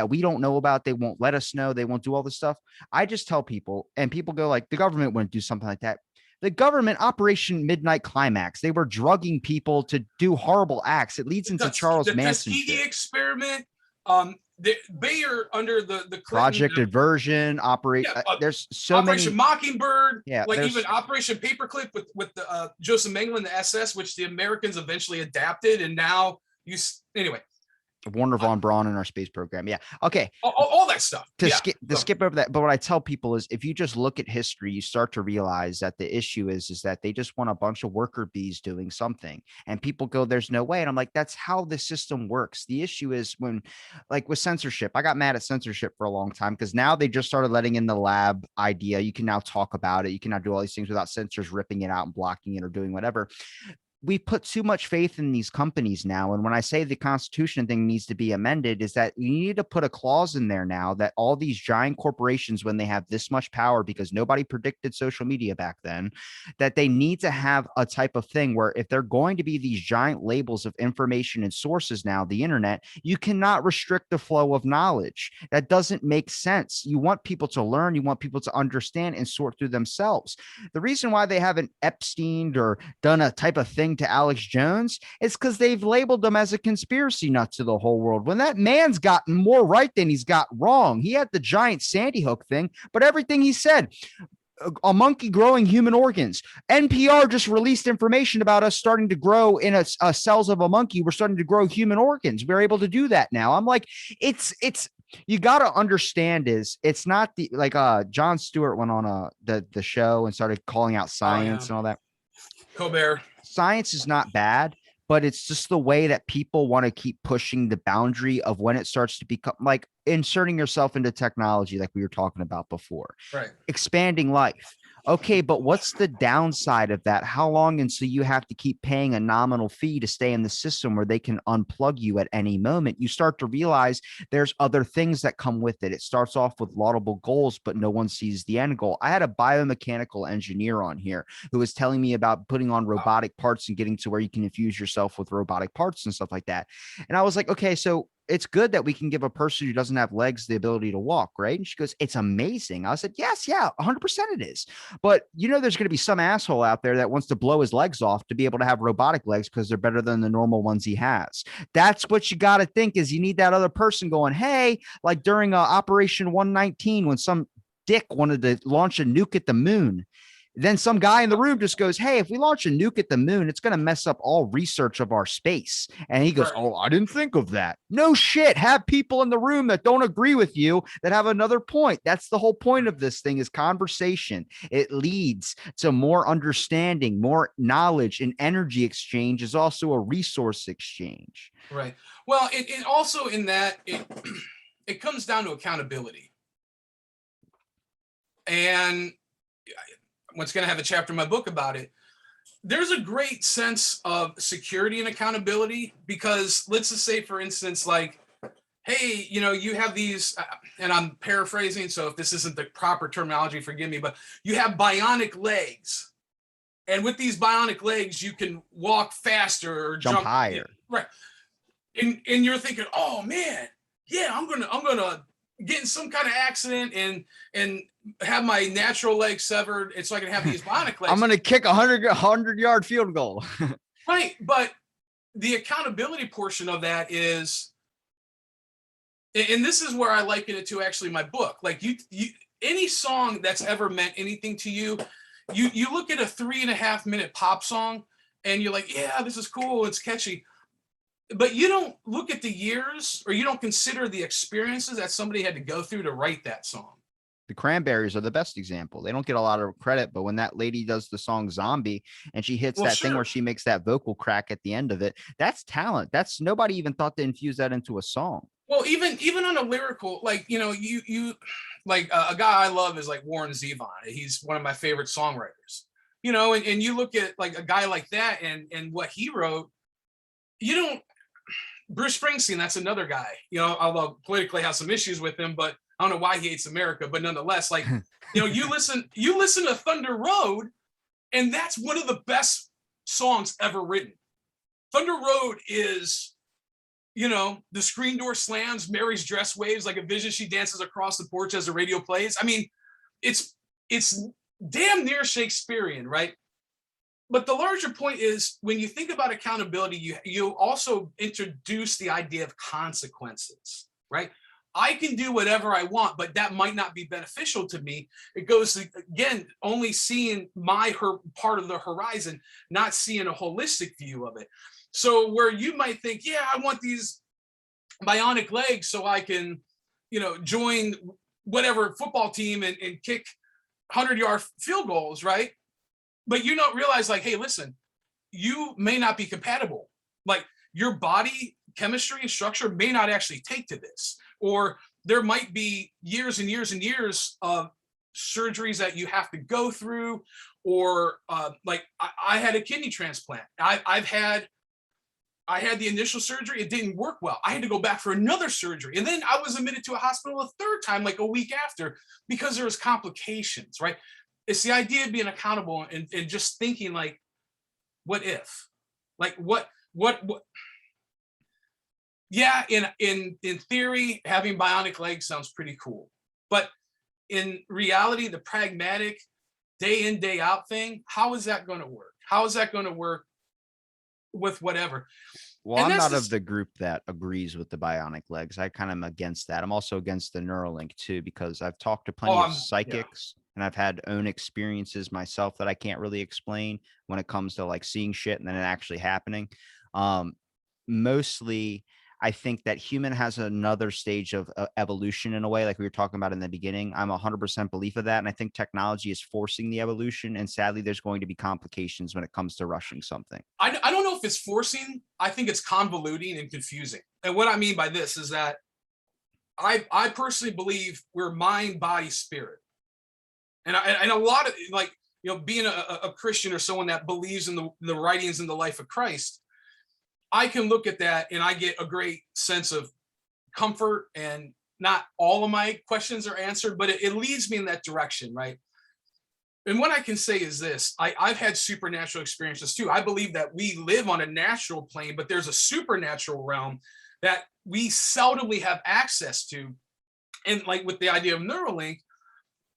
we don't know about. They won't let us know. They won't do all this stuff. I just tell people, and people go like, the government wouldn't do something like that. The government, Operation Midnight Climax, they were drugging people to do horrible acts. It leads into Charles Manson Tuskegee shit. experiment. Bayer under the Clinton, Project Diversion, there's so Operation many. Mockingbird, Yeah, like even Operation Paperclip with the Joseph Mengele, the SS, which the Americans eventually adapted, and now anyway. Warner von Braun in our space program. Yeah. Okay. All that stuff. Skip over that. But what I tell people is if you just look at history, you start to realize that the issue is that they just want a bunch of worker bees doing something. And people go, there's no way. And I'm like, that's how the system works. The issue is when, like with censorship, I got mad at censorship for a long time because now they just started letting in the lab idea. You can now talk about it. You can now do all these things without censors ripping it out and blocking it or doing whatever. We put too much faith in these companies now. And when I say the Constitution thing needs to be amended, is that you need to put a clause in there now that all these giant corporations, when they have this much power, because nobody predicted social media back then, that they need to have a type of thing where if they're going to be these giant labels of information and sources now, the internet, you cannot restrict the flow of knowledge. That doesn't make sense. You want people to learn, you want people to understand and sort through themselves. The reason why they haven't Epsteined or done a type of thing to Alex Jones is because they've labeled him as a conspiracy nut to the whole world. When that man's gotten more right than he's got wrong. He had the giant Sandy Hook thing, but everything he said, a monkey growing human organs. NPR just released information about us starting to grow in a cells of a monkey. We're starting to grow human organs. We're able to do that now. I'm like, it's you got to understand it's not the like Jon Stewart went on the show and started calling out science and all that. Colbert. Science is not bad, but it's just the way that people want to keep pushing the boundary of when it starts to become like inserting yourself into technology, like we were talking about before, right? Expanding life. Okay, but what's the downside of that? How long until you have to keep paying a nominal fee to stay in the system where they can unplug you at any moment? You start to realize there's other things that come with it. It starts off with laudable goals, but no one sees the end goal. I had a biomechanical engineer on here who was telling me about putting on robotic parts and getting to where you can infuse yourself with robotic parts and stuff like that. And I was like, okay, so it's good that we can give a person who doesn't have legs the ability to walk, right? And she goes, it's amazing. I said, yes, yeah, 100% it is. But there's going to be some asshole out there that wants to blow his legs off to be able to have robotic legs because they're better than the normal ones he has. That's what you got to think is you need that other person going, hey, like during Operation 119, when some dick wanted to launch a nuke at the moon. Then some guy in the room just goes, hey, if we launch a nuke at the moon, it's going to mess up all research of our space. And he goes, oh, I didn't think of that. No shit. Have people in the room that don't agree with you that have another point. That's the whole point of this thing is conversation. It leads to more understanding, more knowledge, and energy exchange is also a resource exchange. Right. Well, it also in that it comes down to accountability. And what's going to have a chapter in my book about it. There's a great sense of security and accountability because let's just say, for instance, like, hey, you have these, and I'm paraphrasing, so if this isn't the proper terminology, forgive me, but you have bionic legs. And with these bionic legs, you can walk faster or jump higher. Right. And you're thinking, oh man, yeah, I'm gonna get in some kind of accident and have my natural leg severed, and so I can have these bionic legs. I'm gonna kick a 100-yard field goal. Right, but the accountability portion of that is, and this is where I liken it to actually my book. Like you any song that's ever meant anything to you, you look at a 3.5 minute pop song and you're like, yeah, this is cool, it's catchy. But you don't look at the years or you don't consider the experiences that somebody had to go through to write that song. The Cranberries are the best example. They don't get a lot of credit, but when that lady does the song Zombie and she hits thing where she makes that vocal crack at the end of it, that's talent. That's nobody even thought to infuse that into a song. Well, even on a lyrical, like, you like a guy I love is like Warren Zevon. He's one of my favorite songwriters. And you look at like a guy like that and what he wrote. You don't Bruce Springsteen, that's another guy. Although politically has some issues with him, but I don't know why he hates America. But nonetheless, like, you listen to Thunder Road, and that's one of the best songs ever written. Thunder Road is, the screen door slams, Mary's dress waves like a vision. She dances across the porch as the radio plays. I mean, it's damn near Shakespearean, right? But the larger point is when you think about accountability, you also introduce the idea of consequences, right? I can do whatever I want, but that might not be beneficial to me. It goes to, again, only seeing her part of the horizon, not seeing a holistic view of it. So where you might think, yeah, I want these bionic legs so I can, join whatever football team and kick 100-yard field goals, right? But you don't realize, like, hey, listen, you may not be compatible. Like, your body chemistry and structure may not actually take to this. Or there might be years and years and years of surgeries that you have to go through. Or like I had a kidney transplant. I had the initial surgery. It didn't work well. I had to go back for another surgery. And then I was admitted to a hospital a third time, like a week after, because there was complications, right? It's the idea of being accountable and just thinking, like, what if? Like, what yeah, in theory, having bionic legs sounds pretty cool. But in reality, the pragmatic day in, day out thing, how is that going to work? How is that going to work with whatever? Well, I'm not of the group that agrees with the bionic legs. I kind of am against that. I'm also against the Neuralink too, because I've talked to plenty of psychics and I've had own experiences myself that I can't really explain when it comes to like seeing shit and then it actually happening. Mostly, I think that human has another stage of evolution in a way, like we were talking about in the beginning. I'm 100% belief of that. And I think technology is forcing the evolution. And sadly, there's going to be complications when it comes to rushing something. I don't know if it's forcing. I think it's convoluting and confusing. And what I mean by this is that I personally believe we're mind, body, spirit. And a lot of, like, being a Christian or someone that believes in the writings and the life of Christ, I can look at that and I get a great sense of comfort, and not all of my questions are answered, but it leads me in that direction, right? And what I can say is this, I've had supernatural experiences too. I believe that we live on a natural plane, but there's a supernatural realm that we seldomly have access to. And like with the idea of Neuralink,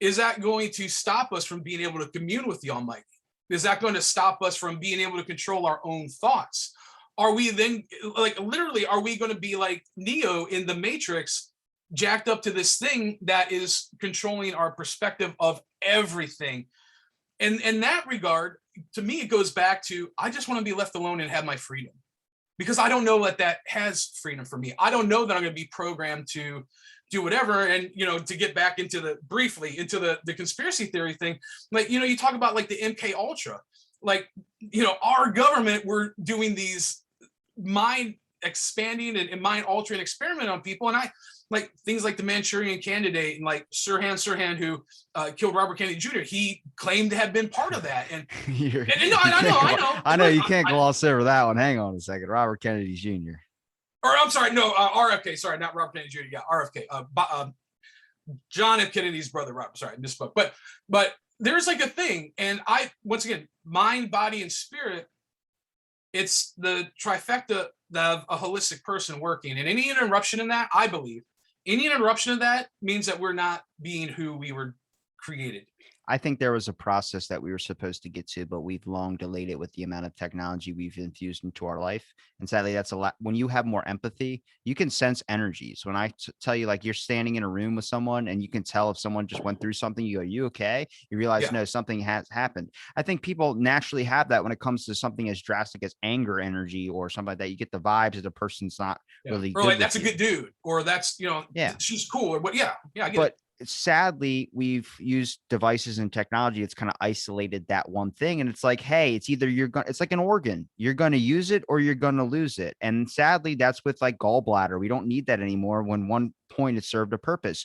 is that going to stop us from being able to commune with the Almighty? Is that going to stop us from being able to control our own thoughts? Are we then, like, literally, are we going to be like Neo in the Matrix, jacked up to this thing that is controlling our perspective of everything? And in that regard, to me, it goes back to, I just want to be left alone and have my freedom, because I don't know that has freedom for me. I don't know that I'm going to be programmed to do whatever. And, to get back into the conspiracy theory thing, like, you talk about like the MK Ultra, like, our government were doing these mind expanding and mind altering experiment on people. And I like things like the Manchurian Candidate and like Sirhan, who killed Robert Kennedy Jr. He claimed to have been part of that. And, I know you can't gloss over that one. Hang on a second. Robert Kennedy Jr. Or I'm sorry, no, RFK. Sorry, not Robert Kennedy Jr. Yeah, RFK. John F. Kennedy's brother, Robert. Sorry, I misspoke. But there's like a thing, and once again, mind, body, and spirit. It's the trifecta of a holistic person working, and any interruption in that, I believe, any interruption of that means that we're not being who we were created. I think there was a process that we were supposed to get to, but we've long delayed it with the amount of technology we've infused into our life. And sadly, that's a lot. When you have more empathy, you can sense energies. When I tell you, like, you're standing in a room with someone and you can tell if someone just went through something, you go, you okay? You realize, no, something has happened. I think people naturally have that when it comes to something as drastic as anger energy or something like that. You get the vibes that the person's not really or good like, that's a you. good dude, or that's, she's cool, or what. Yeah. I get but it. sadly, we've used devices and technology. It's kind of isolated that one thing. And it's like, hey, it's either it's like an organ, you're going to use it or you're going to lose it. And sadly, that's with like gallbladder. We don't need that anymore when one point it served a purpose.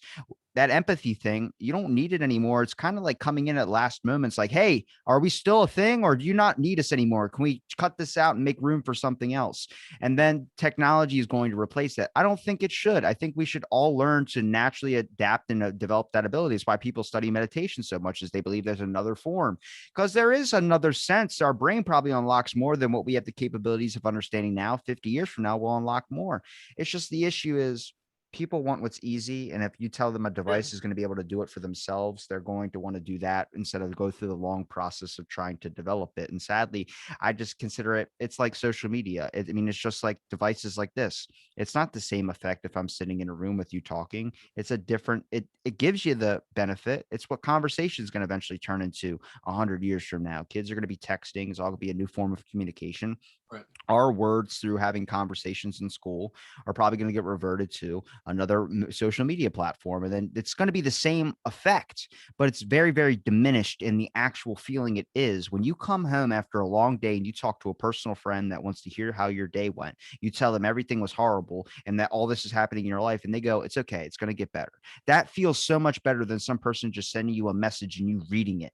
That empathy thing, you don't need it anymore. It's kind of like coming in at last moments like, hey, are we still a thing or do you not need us anymore? Can we cut this out and make room for something else? And then technology is going to replace that. I don't think it should. I think we should all learn to naturally adapt and develop that ability. It's why people study meditation so much, as they believe there's another form, because there is another sense. Our brain probably unlocks more than what we have the capabilities of understanding now. 50 years from now, we'll unlock more. It's just the issue is people want what's easy. And if you tell them a Yeah. device is going to be able to do it for themselves, they're going to want to do that instead of go through the long process of trying to develop it. And sadly, I just consider it's like social media. I mean, it's just like devices like this. It's not the same effect if I'm sitting in a room with you talking. It's a different, it gives you the benefit. It's what conversation is going to eventually turn into 100 years from now. Kids are going to be texting. It's all going to be a new form of communication. Right. Our words through having conversations in school are probably going to get reverted to another social media platform. And then it's going to be the same effect, but it's very, very diminished in the actual feeling it is. When you come home after a long day and you talk to a personal friend that wants to hear how your day went, you tell them everything was horrible and that all this is happening in your life, and they go, it's okay, it's going to get better. That feels so much better than some person just sending you a message and you reading it.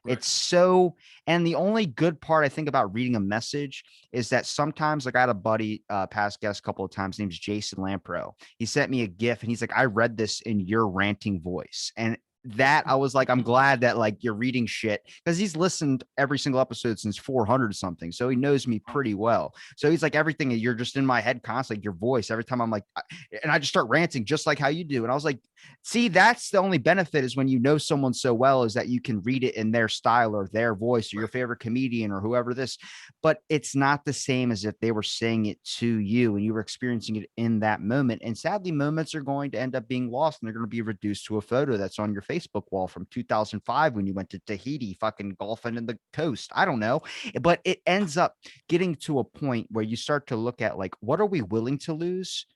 Right. It's so, and the only good part I think about reading a message is that sometimes, like I had a buddy, past guest a couple of times, name's Jason Lampro. He sent me a GIF and he's like, I read this in your ranting voice. And that I was like, I'm glad that like you're reading shit, because he's listened every single episode since 400 something. So he knows me pretty well. So he's like, everything, you're just in my head constantly, your voice, every time I'm like, and I just start ranting just like how you do. And I was like, see, that's the only benefit is when you know someone so well, is that you can read it in their style or their voice or your favorite comedian or whoever this, but it's not the same as if they were saying it to you and you were experiencing it in that moment. And sadly, moments are going to end up being lost and they're going to be reduced to a photo that's on your Facebook wall from 2005 when you went to Tahiti fucking golfing in the coast. I don't know, but it ends up getting to a point where you start to look at like, what are we willing to lose?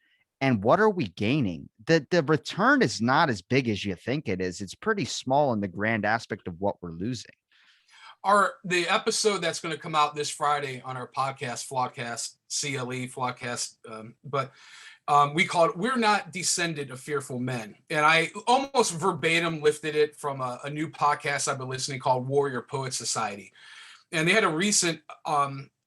And what are we gaining? The return is not as big as you think it is. It's pretty small in the grand aspect of what we're losing. The episode that's going to come out this Friday on our podcast, Flawcast, CLE, Flawcast, we call it "We're Not Descended of Fearful Men," and I almost verbatim lifted it from a new podcast I've been listening called Warrior Poet Society, and they had a recent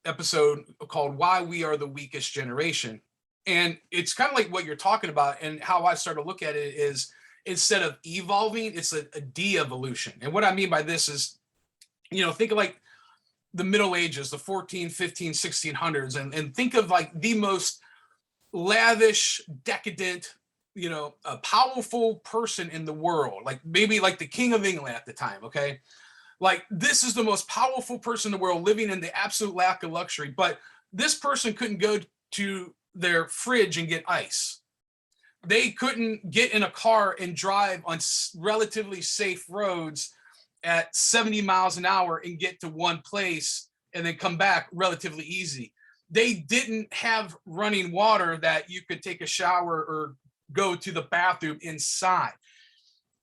episode called "Why We Are the Weakest Generation," and it's kind of like what you're talking about, and how I started to look at it is, instead of evolving, it's a de-evolution. And what I mean by this is, think of like the Middle Ages, the 14, 15, 1600s, and think of like the most lavish, decadent, a powerful person in the world, like maybe like the King of England at the time. Okay. Like this is the most powerful person in the world, living in the absolute lack of luxury. But this person couldn't go to their fridge and get ice. They couldn't get in a car and drive on relatively safe roads at 70 miles an hour and get to one place and then come back relatively easy. They didn't have running water that you could take a shower or go to the bathroom inside.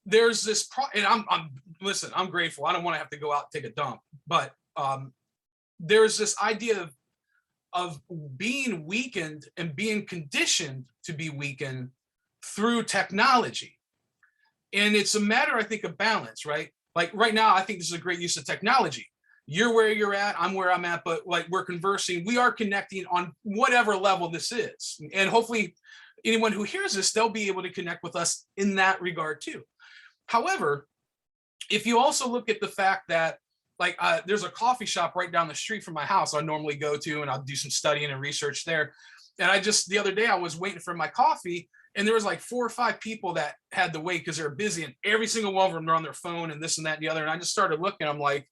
There's this, and I'm grateful. I don't want to have to go out and take a dump, but there's this idea of being weakened and being conditioned to be weakened through technology. And it's a matter, I think, of balance, right? Like right now, I think this is a great use of technology. You're where you're at, I'm where I'm at, but like we're conversing, we are connecting on whatever level this is. And hopefully anyone who hears this, they'll be able to connect with us in that regard too. However, if you also look at the fact that like there's a coffee shop right down the street from my house I normally go to, and I'll do some studying and research there. And the other day I was waiting for my coffee, and there was like 4 or 5 people that had to wait because they're busy, and every single one of them are on their phone and this and that and the other. And I just started looking, I'm like,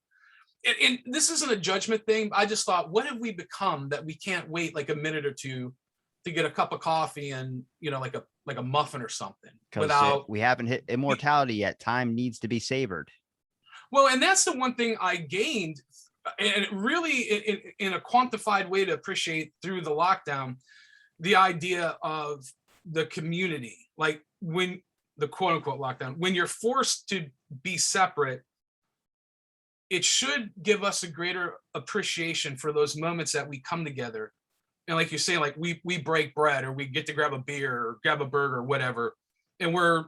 and this isn't a judgment thing. I just thought, what have we become that we can't wait like a minute or two to get a cup of coffee and, like a muffin or something without. We haven't hit immortality yet. Time needs to be savored. Well, and that's the one thing I gained, and really in a quantified way to appreciate through the lockdown, the idea of the community. Like when the quote unquote lockdown, when you're forced to be separate, it should give us a greater appreciation for those moments that we come together. And like you say, like we break bread, or we get to grab a beer or grab a burger or whatever, and we're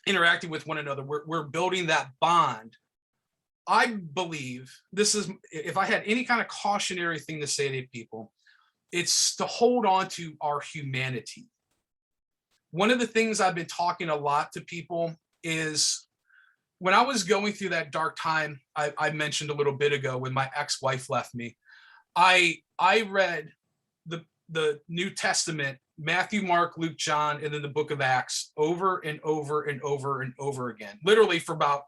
interacting with one another. We're building that bond. I believe this is, if I had any kind of cautionary thing to say to people, it's to hold on to our humanity. One of the things I've been talking a lot to people is, when I was going through that dark time I mentioned a little bit ago when my ex-wife left me, I read the New Testament, Matthew, Mark, Luke, John, and then the book of Acts over and over and over and over again, literally for about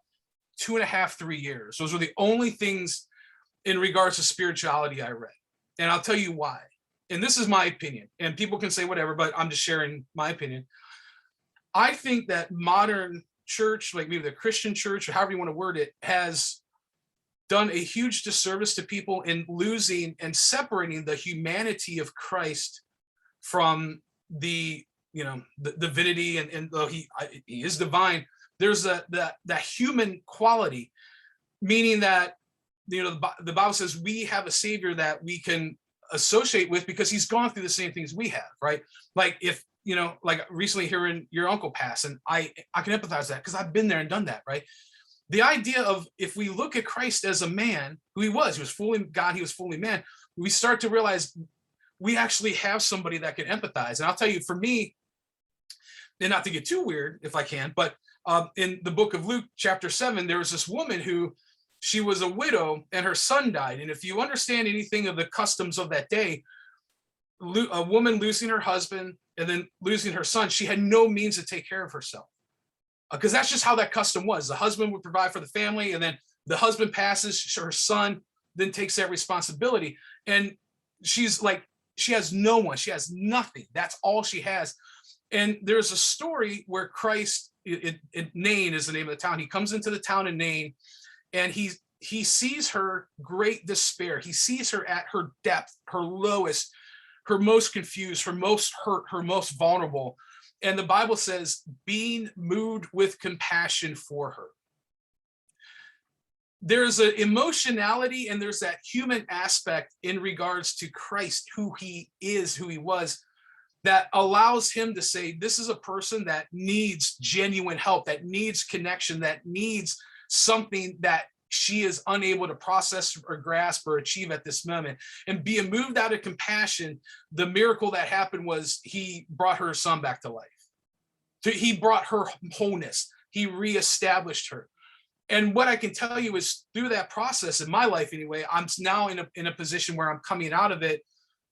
2.5, 3 years. Those were the only things in regards to spirituality I read. And I'll tell you why. And this is my opinion, and people can say whatever, but I'm just sharing my opinion. I think that modern church, like maybe the Christian church, or however you want to word it, has done a huge disservice to people in losing and separating the humanity of Christ from the, the divinity, and though he is divine, there's that human quality, meaning that, the Bible says we have a savior that we can associate with because he's gone through the same things we have, right? Like if, like recently hearing your uncle pass, and I can empathize that because I've been there and done that, right? The idea of, if we look at Christ as a man, who he was fully God, he was fully man, we start to realize we actually have somebody that can empathize. And I'll tell you, for me, and not to get too weird if I can, but in the book of Luke, chapter 7, there was this woman who, she was a widow and her son died. And if you understand anything of the customs of that day, a woman losing her husband and then losing her son, she had no means to take care of herself. Because that's just how that custom was. The husband would provide for the family, and then the husband passes, her son then takes that responsibility. And she's like, she has no one, she has nothing. That's all she has. And there's a story where Christ, in Nain is the name of the town. He comes into the town in Nain, and he sees her great despair. He sees her at her depth, her lowest, her most confused, her most hurt, her most vulnerable. And the Bible says, being moved with compassion for her. There's an emotionality and there's that human aspect in regards to Christ, who he is, who he was, that allows him to say, this is a person that needs genuine help, that needs connection, that needs something that she is unable to process or grasp or achieve at this moment. And being moved out of compassion, the miracle that happened was he brought her son back to life. He brought her wholeness. He reestablished her. And what I can tell you is, through that process in my life anyway, I'm now in a position where I'm coming out of it,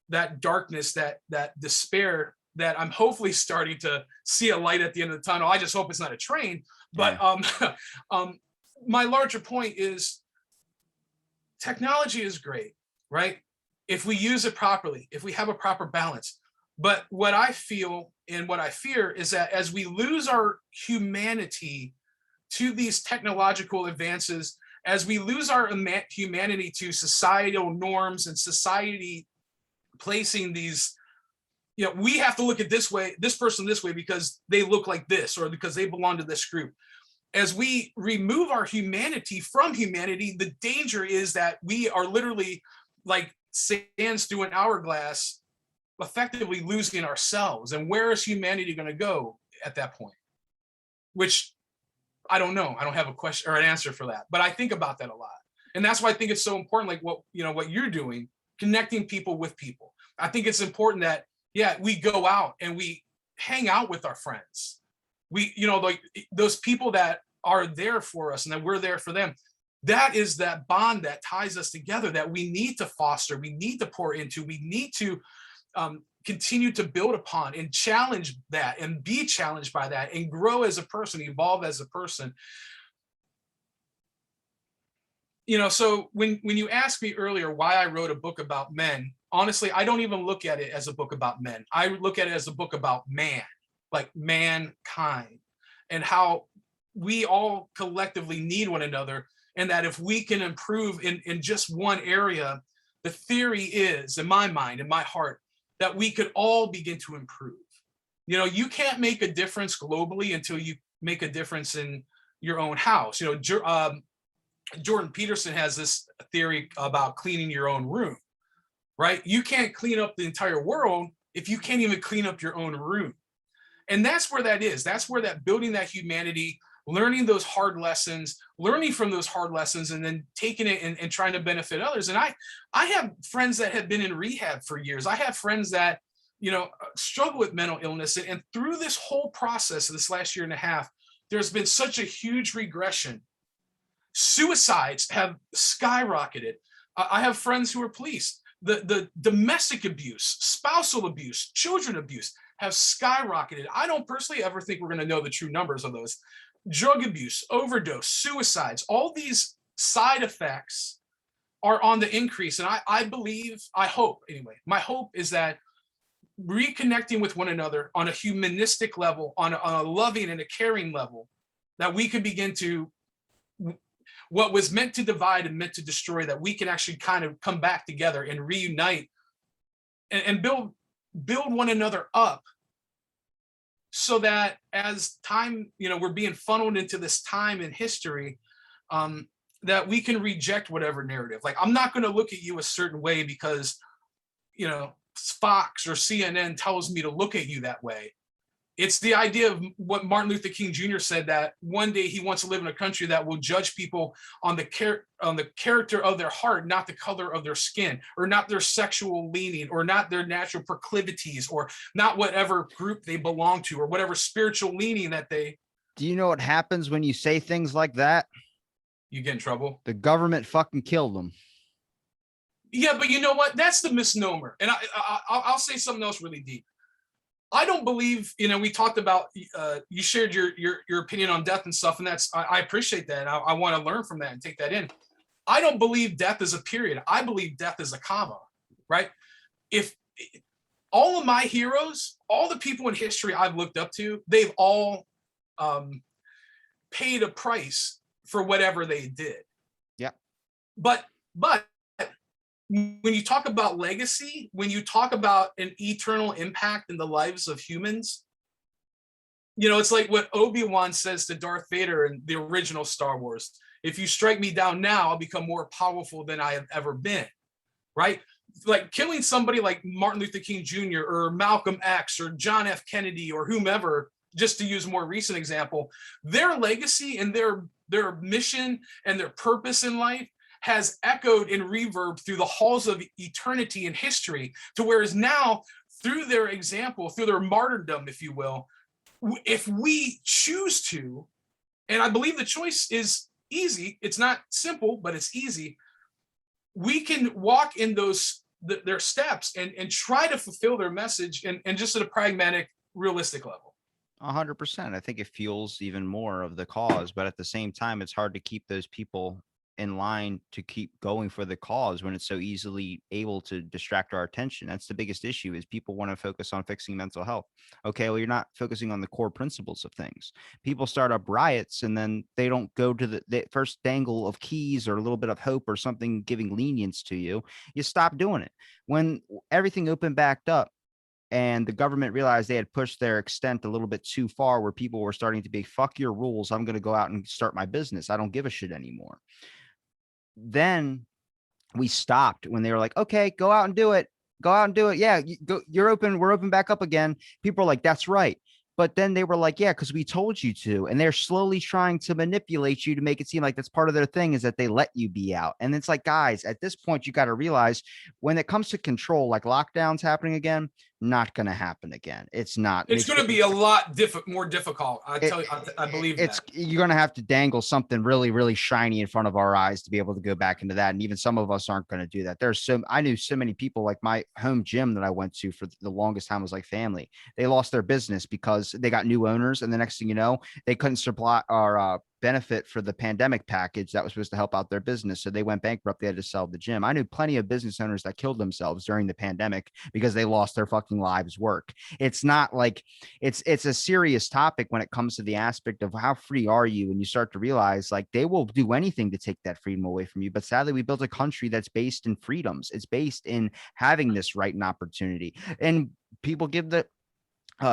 that darkness, that despair, that I'm hopefully starting to see a light at the end of the tunnel. I just hope it's not a train. But my larger point is, technology is great, right? If we use it properly, if we have a proper balance. But what I feel and what I fear is that as we lose our humanity to these technological advances, as we lose our humanity to societal norms and society placing these, we have to look at this person this way because they look like this, or because they belong to this group. As we remove our humanity from humanity, the danger is that we are literally like sands through an hourglass, effectively losing ourselves. And where is humanity going to go at that point? Which I don't know. I don't have a question or an answer for that, but I think about that a lot. And that's why I think it's so important, like what you're doing, connecting people with people. I think it's important that, we go out and we hang out with our friends. We, like those people that are there for us and that we're there for them. That is that bond that ties us together, that we need to foster, we need to pour into, we need to continue to build upon and challenge that and be challenged by that and grow as a person, evolve as a person. So when you asked me earlier why I wrote a book about men, honestly, I don't even look at it as a book about men. I look at it as a book about man, like mankind, and how we all collectively need one another. And that if we can improve in just one area, the theory is, in my mind, in my heart, that we could all begin to improve. You know, you can't make a difference globally until you make a difference in your own house. You know, Jordan Peterson has this theory about cleaning your own room, right? You can't clean up the entire world if you can't even clean up your own room. And that's where that is. That's where that building that humanity, learning those hard lessons, learning from those hard lessons, and then taking it and trying to benefit others. And I have friends that have been in rehab for years. I have friends that, you know, struggle with mental illness. And through this whole process of this last year and a half, there's been such a huge regression. Suicides have skyrocketed. I have friends who are police. The domestic abuse, spousal abuse, children abuse have skyrocketed. I don't personally ever think we're going to know the true numbers of those. Drug abuse, overdose, suicides, all these side effects are on the increase. And I believe, I hope anyway, my hope is that reconnecting with one another on a humanistic level, on a loving and a caring level, that we can begin to, what was meant to divide and meant to destroy, that we can actually kind of come back together and reunite and build one another up, so that as time, you know, we're being funneled into this time in history, that we can reject whatever narrative. Like, I'm not going to look at you a certain way because, you know, Fox or CNN tells me to look at you that way. It's the idea of what Martin Luther King Jr. said, that one day he wants to live in a country that will judge people on the character of their heart, not the color of their skin, or not their sexual leaning, or not their natural proclivities, or not whatever group they belong to, or whatever spiritual leaning that they. Do you know what happens when you say things like that? You get in trouble. The government fucking killed them. Yeah, but you know what? That's the misnomer. And I'll say something else really deep. I don't believe, you know, we talked about, you shared your opinion on death and stuff, and that's, I appreciate that. And I want to learn from that and take that in. I don't believe death is a period. I believe death is a comma, right? If all of my heroes, all the people in history I've looked up to, they've all paid a price for whatever they did. Yeah. But when you talk about legacy, when you talk about an eternal impact in the lives of humans, you know, it's like what Obi-Wan says to Darth Vader in the original Star Wars. If you strike me down now, I'll become more powerful than I have ever been, right? Like killing somebody like Martin Luther King Jr. or Malcolm X or John F. Kennedy or whomever, just to use a more recent example, their legacy and their mission and their purpose in life has echoed in reverb through the halls of eternity and history, to whereas now, through their example, through their martyrdom, if you will, if we choose to, and I believe the choice is easy, it's not simple, but it's easy, we can walk in their steps and try to fulfill their message, and just at a pragmatic, realistic level. 100%. I think it fuels even more of the cause, but at the same time, it's hard to keep those people in line to keep going for the cause when it's so easily able to distract our attention. That's the biggest issue, is people want to focus on fixing mental health. Okay, well, you're not focusing on the core principles of things. People start up riots and then they don't go to the first dangle of keys or a little bit of hope or something giving lenience to you. You stop doing it. When everything opened back up and the government realized they had pushed their extent a little bit too far, where people were starting to be, fuck your rules, I'm going to go out and start my business, I don't give a shit anymore. Then we stopped when they were like, okay, go out and do it. Go out and do it. Yeah, you're open. We're open back up again. People are like, that's right. But then they were like, yeah, because we told you to. And they're slowly trying to manipulate you to make it seem like that's part of their thing, is that they let you be out. And it's like, guys, at this point, you got to realize when it comes to control, like lockdowns happening again, not going to happen again. It's not. It's going to be a lot more difficult. I tell you, I believe it's that. You're going to have to dangle something really, really shiny in front of our eyes to be able to go back into that. And even some of us aren't going to do that. I knew so many people, like my home gym that I went to for the longest time was like family. They lost their business because they got new owners. And the next thing you know, they couldn't supply our benefit for the pandemic package that was supposed to help out their business. So they went bankrupt. They had to sell the gym. I knew plenty of business owners that killed themselves during the pandemic because they lost their fucking lives work. It's not like it's a serious topic when it comes to the aspect of how free are you, and you start to realize like they will do anything to take that freedom away from you. But sadly, we built a country that's based in freedoms. It's based in having this right and opportunity. And people give the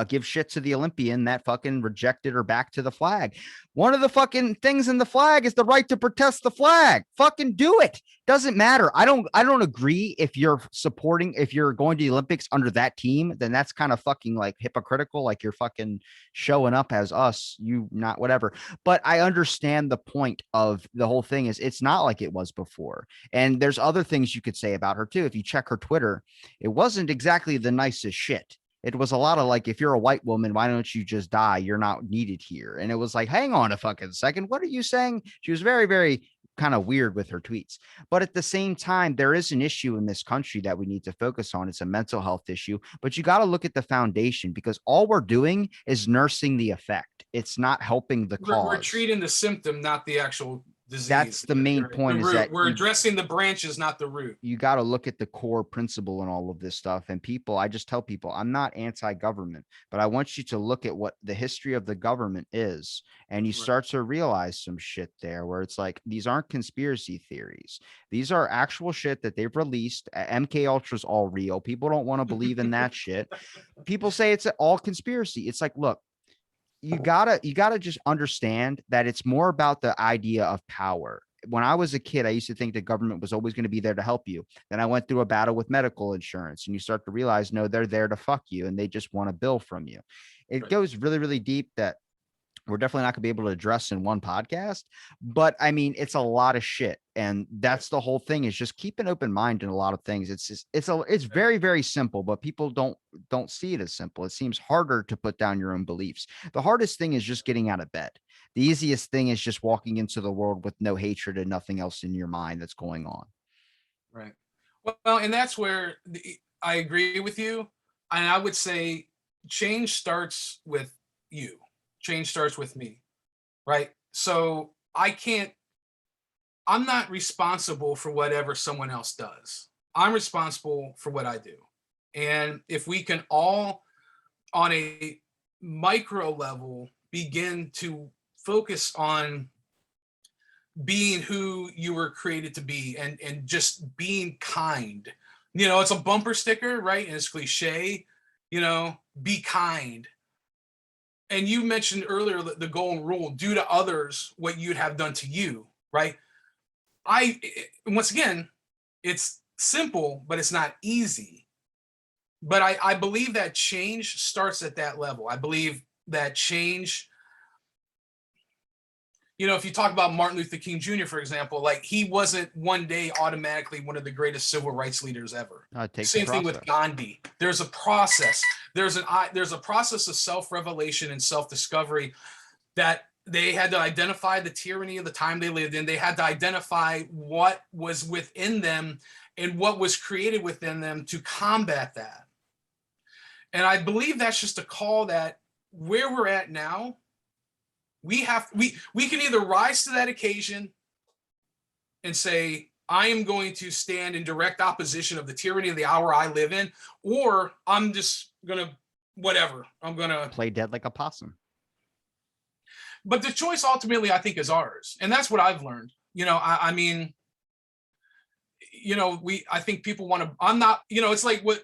give shit to the Olympian that fucking rejected her back to the flag. One of the fucking things in the flag is the right to protest the flag. Fucking do it. Doesn't matter. I don't agree if you're supporting, if you're going to the Olympics under that team, then that's kind of fucking like hypocritical. Like you're fucking showing up as us, you not whatever. But I understand the point of the whole thing is it's not like it was before. And there's other things you could say about her too. If you check her Twitter, it wasn't exactly the nicest shit. It was a lot of like, if you're a white woman, why don't you just die? You're not needed here. And it was like, hang on a fucking second. What are you saying? She was very, very kind of weird with her tweets. But at the same time, there is an issue in this country that we need to focus on. It's a mental health issue, but you got to look at the foundation because all we're doing is nursing the effect. It's not helping the cause. We're treating the symptom, not the actual disease. That's the main point, is that we're addressing the branches, not the root. You got to look at the core principle in all of this stuff. And people, I just tell people, I'm not anti-government, but I want you to look at what the history of the government is. And you start to realize some shit there where it's like, these aren't conspiracy theories. These are actual shit that they've released. MK Ultra's all real. People don't want to believe in that shit. People say it's all conspiracy. It's like, look, you gotta just understand that it's more about the idea of power. When I was a kid, I used to think the government was always going to be there to help you. Then I went through a battle with medical insurance, and you start to realize, no, they're there to fuck you, and they just want a bill from you. It goes really, really deep that we're definitely not going to be able to address in one podcast, but I mean, it's a lot of shit. And that's the whole thing, is just keep an open mind in a lot of things. It's very, very simple, but people don't see it as simple. It seems harder to put down your own beliefs. The hardest thing is just getting out of bed. The easiest thing is just walking into the world with no hatred and nothing else in your mind that's going on. Right. Well, and that's where I agree with you. And I would say change starts with you. Change starts with me, right? So I'm not responsible for whatever someone else does. I'm responsible for what I do. And if we can all, on a micro level, begin to focus on being who you were created to be, and just being kind. It's a bumper sticker, right? And it's cliche, be kind. And you mentioned earlier the golden rule: do to others what you'd have done to you, right? Once again, it's simple, but it's not easy. But I believe that change starts at that level. I believe that change, if you talk about Martin Luther King Jr., for example, like, he wasn't one day automatically one of the greatest civil rights leaders ever. Same thing with Gandhi. There's a process. There's a process of self-revelation and self-discovery that they had to identify the tyranny of the time they lived in. They had to identify what was within them and what was created within them to combat that. And I believe that's just a call that where we're at now, we can either rise to that occasion and say, I am going to stand in direct opposition of the tyranny of the hour I live in, or I'm just gonna I'm gonna play dead like a possum. But the choice ultimately, I think, is ours, and that's what I've learned. I mean, I think people want to. I'm not. It's like what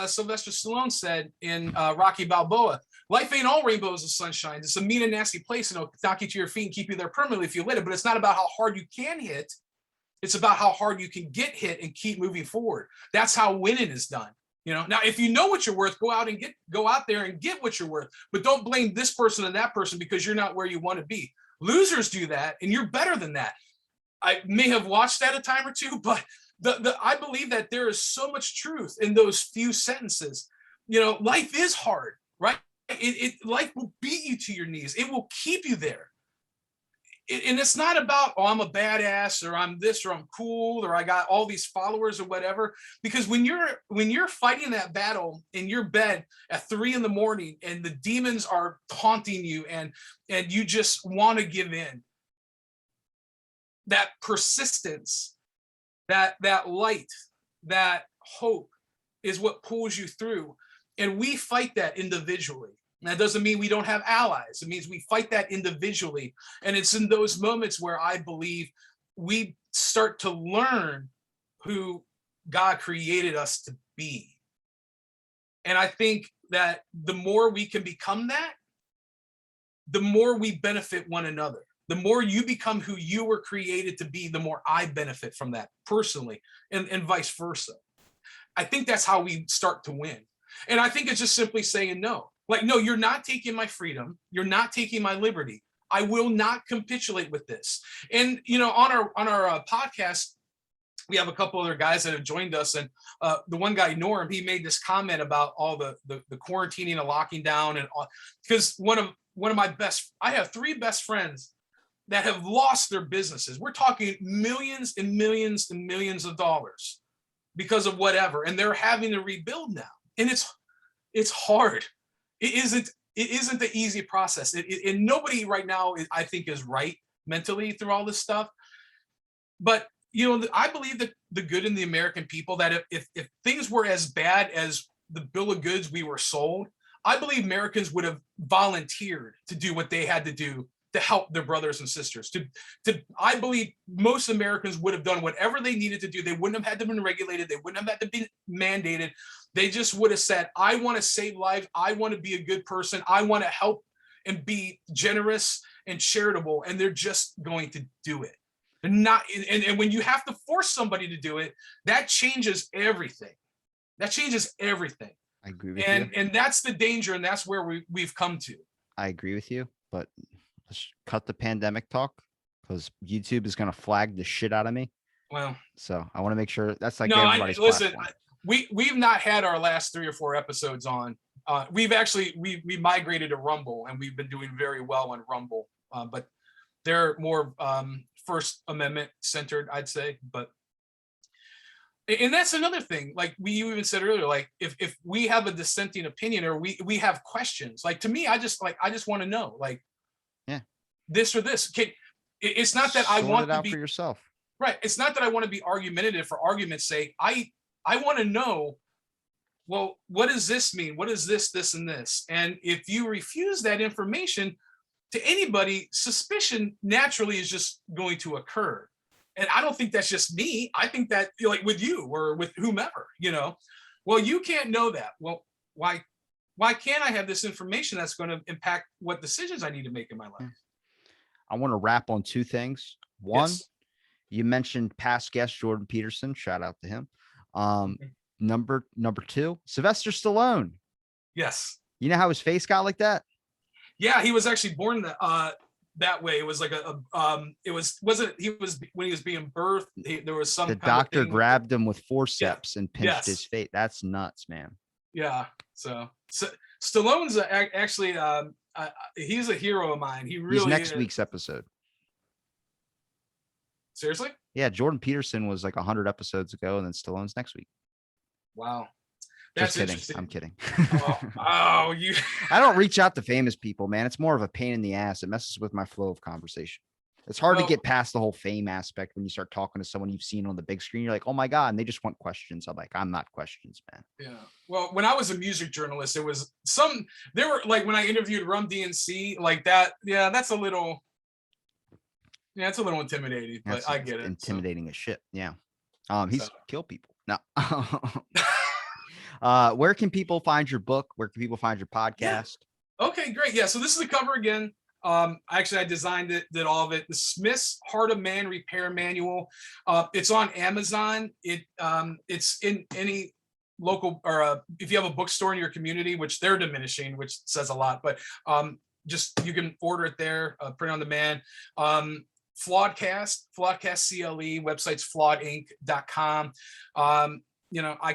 Sylvester Stallone said in Rocky Balboa. Life ain't all rainbows and sunshine. It's a mean and nasty place, and it'll knock you to your feet and keep you there permanently if you let it. But it's not about how hard you can hit. It's about how hard you can get hit and keep moving forward. That's how winning is done. Now, if you know what you're worth, go out there and get what you're worth. But don't blame this person and that person because you're not where you want to be. Losers do that, and you're better than that. I may have watched that a time or two, but I believe that there is so much truth in those few sentences. Life is hard, right? Life will beat you to your knees. It will keep you there. And it's not about, oh, I'm a badass, or I'm this, or I'm cool, or I got all these followers or whatever. Because when you're fighting that battle in your bed at 3 a.m. and the demons are taunting you and you just want to give in, that persistence, that light, that hope is what pulls you through. And we fight that individually. And that doesn't mean we don't have allies. It means we fight that individually. And it's in those moments where I believe we start to learn who God created us to be. And I think that the more we can become that, the more we benefit one another. The more you become who you were created to be, the more I benefit from that personally, and vice versa. I think that's how we start to win. And I think it's just simply saying no. Like, no, you're not taking my freedom. You're not taking my liberty. I will not capitulate with this. And on our podcast, we have a couple other guys that have joined us, and the one guy, Norm, he made this comment about all the quarantining and locking down, and all, because one of my I have 3 best friends that have lost their businesses. We're talking millions and millions and millions of dollars because of whatever, and they're having to rebuild now, and it's hard. It isn't the easy process. And nobody right now, I think, is right mentally through all this stuff. But I believe that the good in the American people, that if things were as bad as the bill of goods we were sold, I believe Americans would have volunteered to do what they had to do to help their brothers and sisters. I believe most Americans would have done whatever they needed to do. They wouldn't have had to be regulated. They wouldn't have had to be mandated. They just would have said, I want to save lives. I want to be a good person. I want to help and be generous and charitable. And they're just going to do it. And when you have to force somebody to do it, that changes everything. That changes everything. I agree with you. And that's the danger. And that's where we've come to. I agree with you, but let's cut the pandemic talk, because YouTube is going to flag the shit out of me. Well, so I want to make sure that's like everybody's platform. We've not had our last 3 or 4 episodes on. We've actually we migrated to Rumble, and we've been doing very well on Rumble. But they're more First Amendment centered, I'd say. And that's another thing. Like we even said earlier, like if we have a dissenting opinion, or we have questions, like, to me, I just want to know, like, yeah, this or this. It's not that I want to be for yourself. Right. It's not that I want to be argumentative for argument's sake. I want to know, well, what does this mean? What is this, this, and this? And if you refuse that information to anybody, suspicion naturally is just going to occur. And I don't think that's just me. I think that, like, with you or with whomever, well, you can't know that. Well, why can't I have this information that's going to impact what decisions I need to make in my life? I want to wrap on 2 things. One, yes. You mentioned past guest Jordan Peterson. Shout out to him. Number 2, Sylvester Stallone. Yes. You know how his face got like that? Yeah, he was actually born that way. It was like when he was being birthed, there was some the doctor grabbed him with forceps and pinched his face. That's nuts, man. Yeah. So Stallone's actually he's a hero of mine. He's next week's episode. Seriously? Yeah, Jordan Peterson was like 100 episodes ago, and then Stallone's next week. Wow. That's interesting. I'm kidding. You I don't reach out to famous people, man. It's more of a pain in the ass. It messes with my flow of conversation. It's hard to get past the whole fame aspect when you start talking to someone you've seen on the big screen. You're like, oh my God, and they just want questions. I'm like, I'm not questions, man. Yeah. Well, when I was a music journalist, there were like, when I interviewed Rum DNC, like that. Yeah, it's a little intimidating, but I get it. Intimidating as shit. Yeah. He's killed people. No. Where can people find your book? Where can people find your podcast? Yeah. Okay, great. Yeah. So this is the cover again. Actually, I designed it, did all of it. The Smith's Heart of Man Repair Manual. It's on Amazon. It's in any local, or if you have a bookstore in your community, which they're diminishing, which says a lot, but just, you can order it there, print on demand. Flawedcast CLE, website's flawedinc.com. I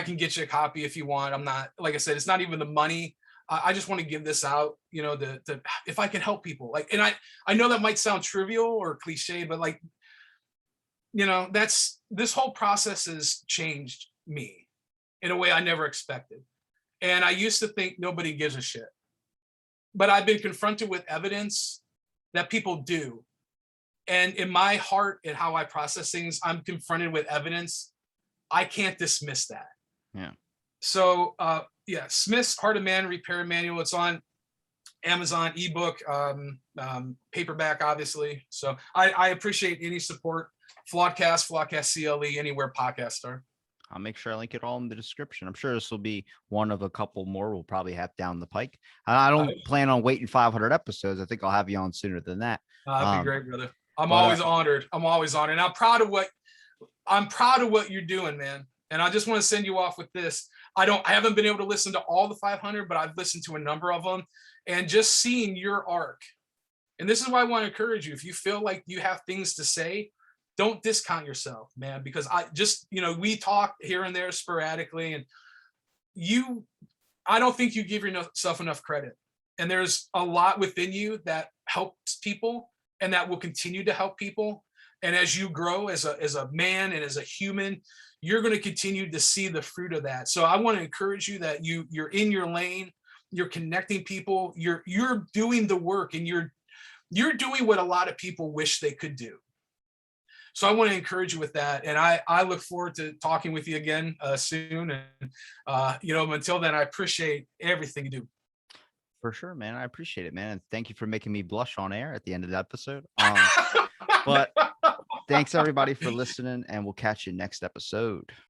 can get you a copy if you want. I'm not, like I said, it's not even the money. I just want to give this out, if I can help people. Like, and I know that might sound trivial or cliche, but like, this whole process has changed me in a way I never expected. And I used to think nobody gives a shit, but I've been confronted with evidence that people do. And in my heart and how I process things, I'm confronted with evidence. I can't dismiss that. Yeah. So, Smith's Heart of Man Repair Manual. It's on Amazon, ebook, paperback, obviously. So I appreciate any support. Flawedcast CLE, anywhere podcasts are. I'll make sure I link it all in the description. I'm sure this will be one of a couple more we'll probably have down the pike. I I don't plan on waiting 500 episodes. I think I'll have you on sooner than that. That'd be Um, great, brother. I'm but always honored. I'm always honored. And I'm proud of what you're doing, man. And I just want to send you off with this. I haven't been able to listen to all the 500, but I've listened to a number of them, and just seeing your arc. And this is why I want to encourage you. If you feel like you have things to say, don't discount yourself, man, because we talk here and there sporadically, and I don't think you give yourself enough credit. And there's a lot within you that helps people and that will continue to help people. And as you grow as a man and as a human, you're going to continue to see the fruit of that. So I want to encourage you that you're in your lane, you're connecting people, you're doing the work, and you're doing what a lot of people wish they could do. So I want to encourage you with that. And I look forward to talking with you again soon. And, until then, I appreciate everything you do. for sure, man. I appreciate it, man. And thank you for making me blush on air at the end of the episode. But thanks everybody for listening, and we'll catch you next episode.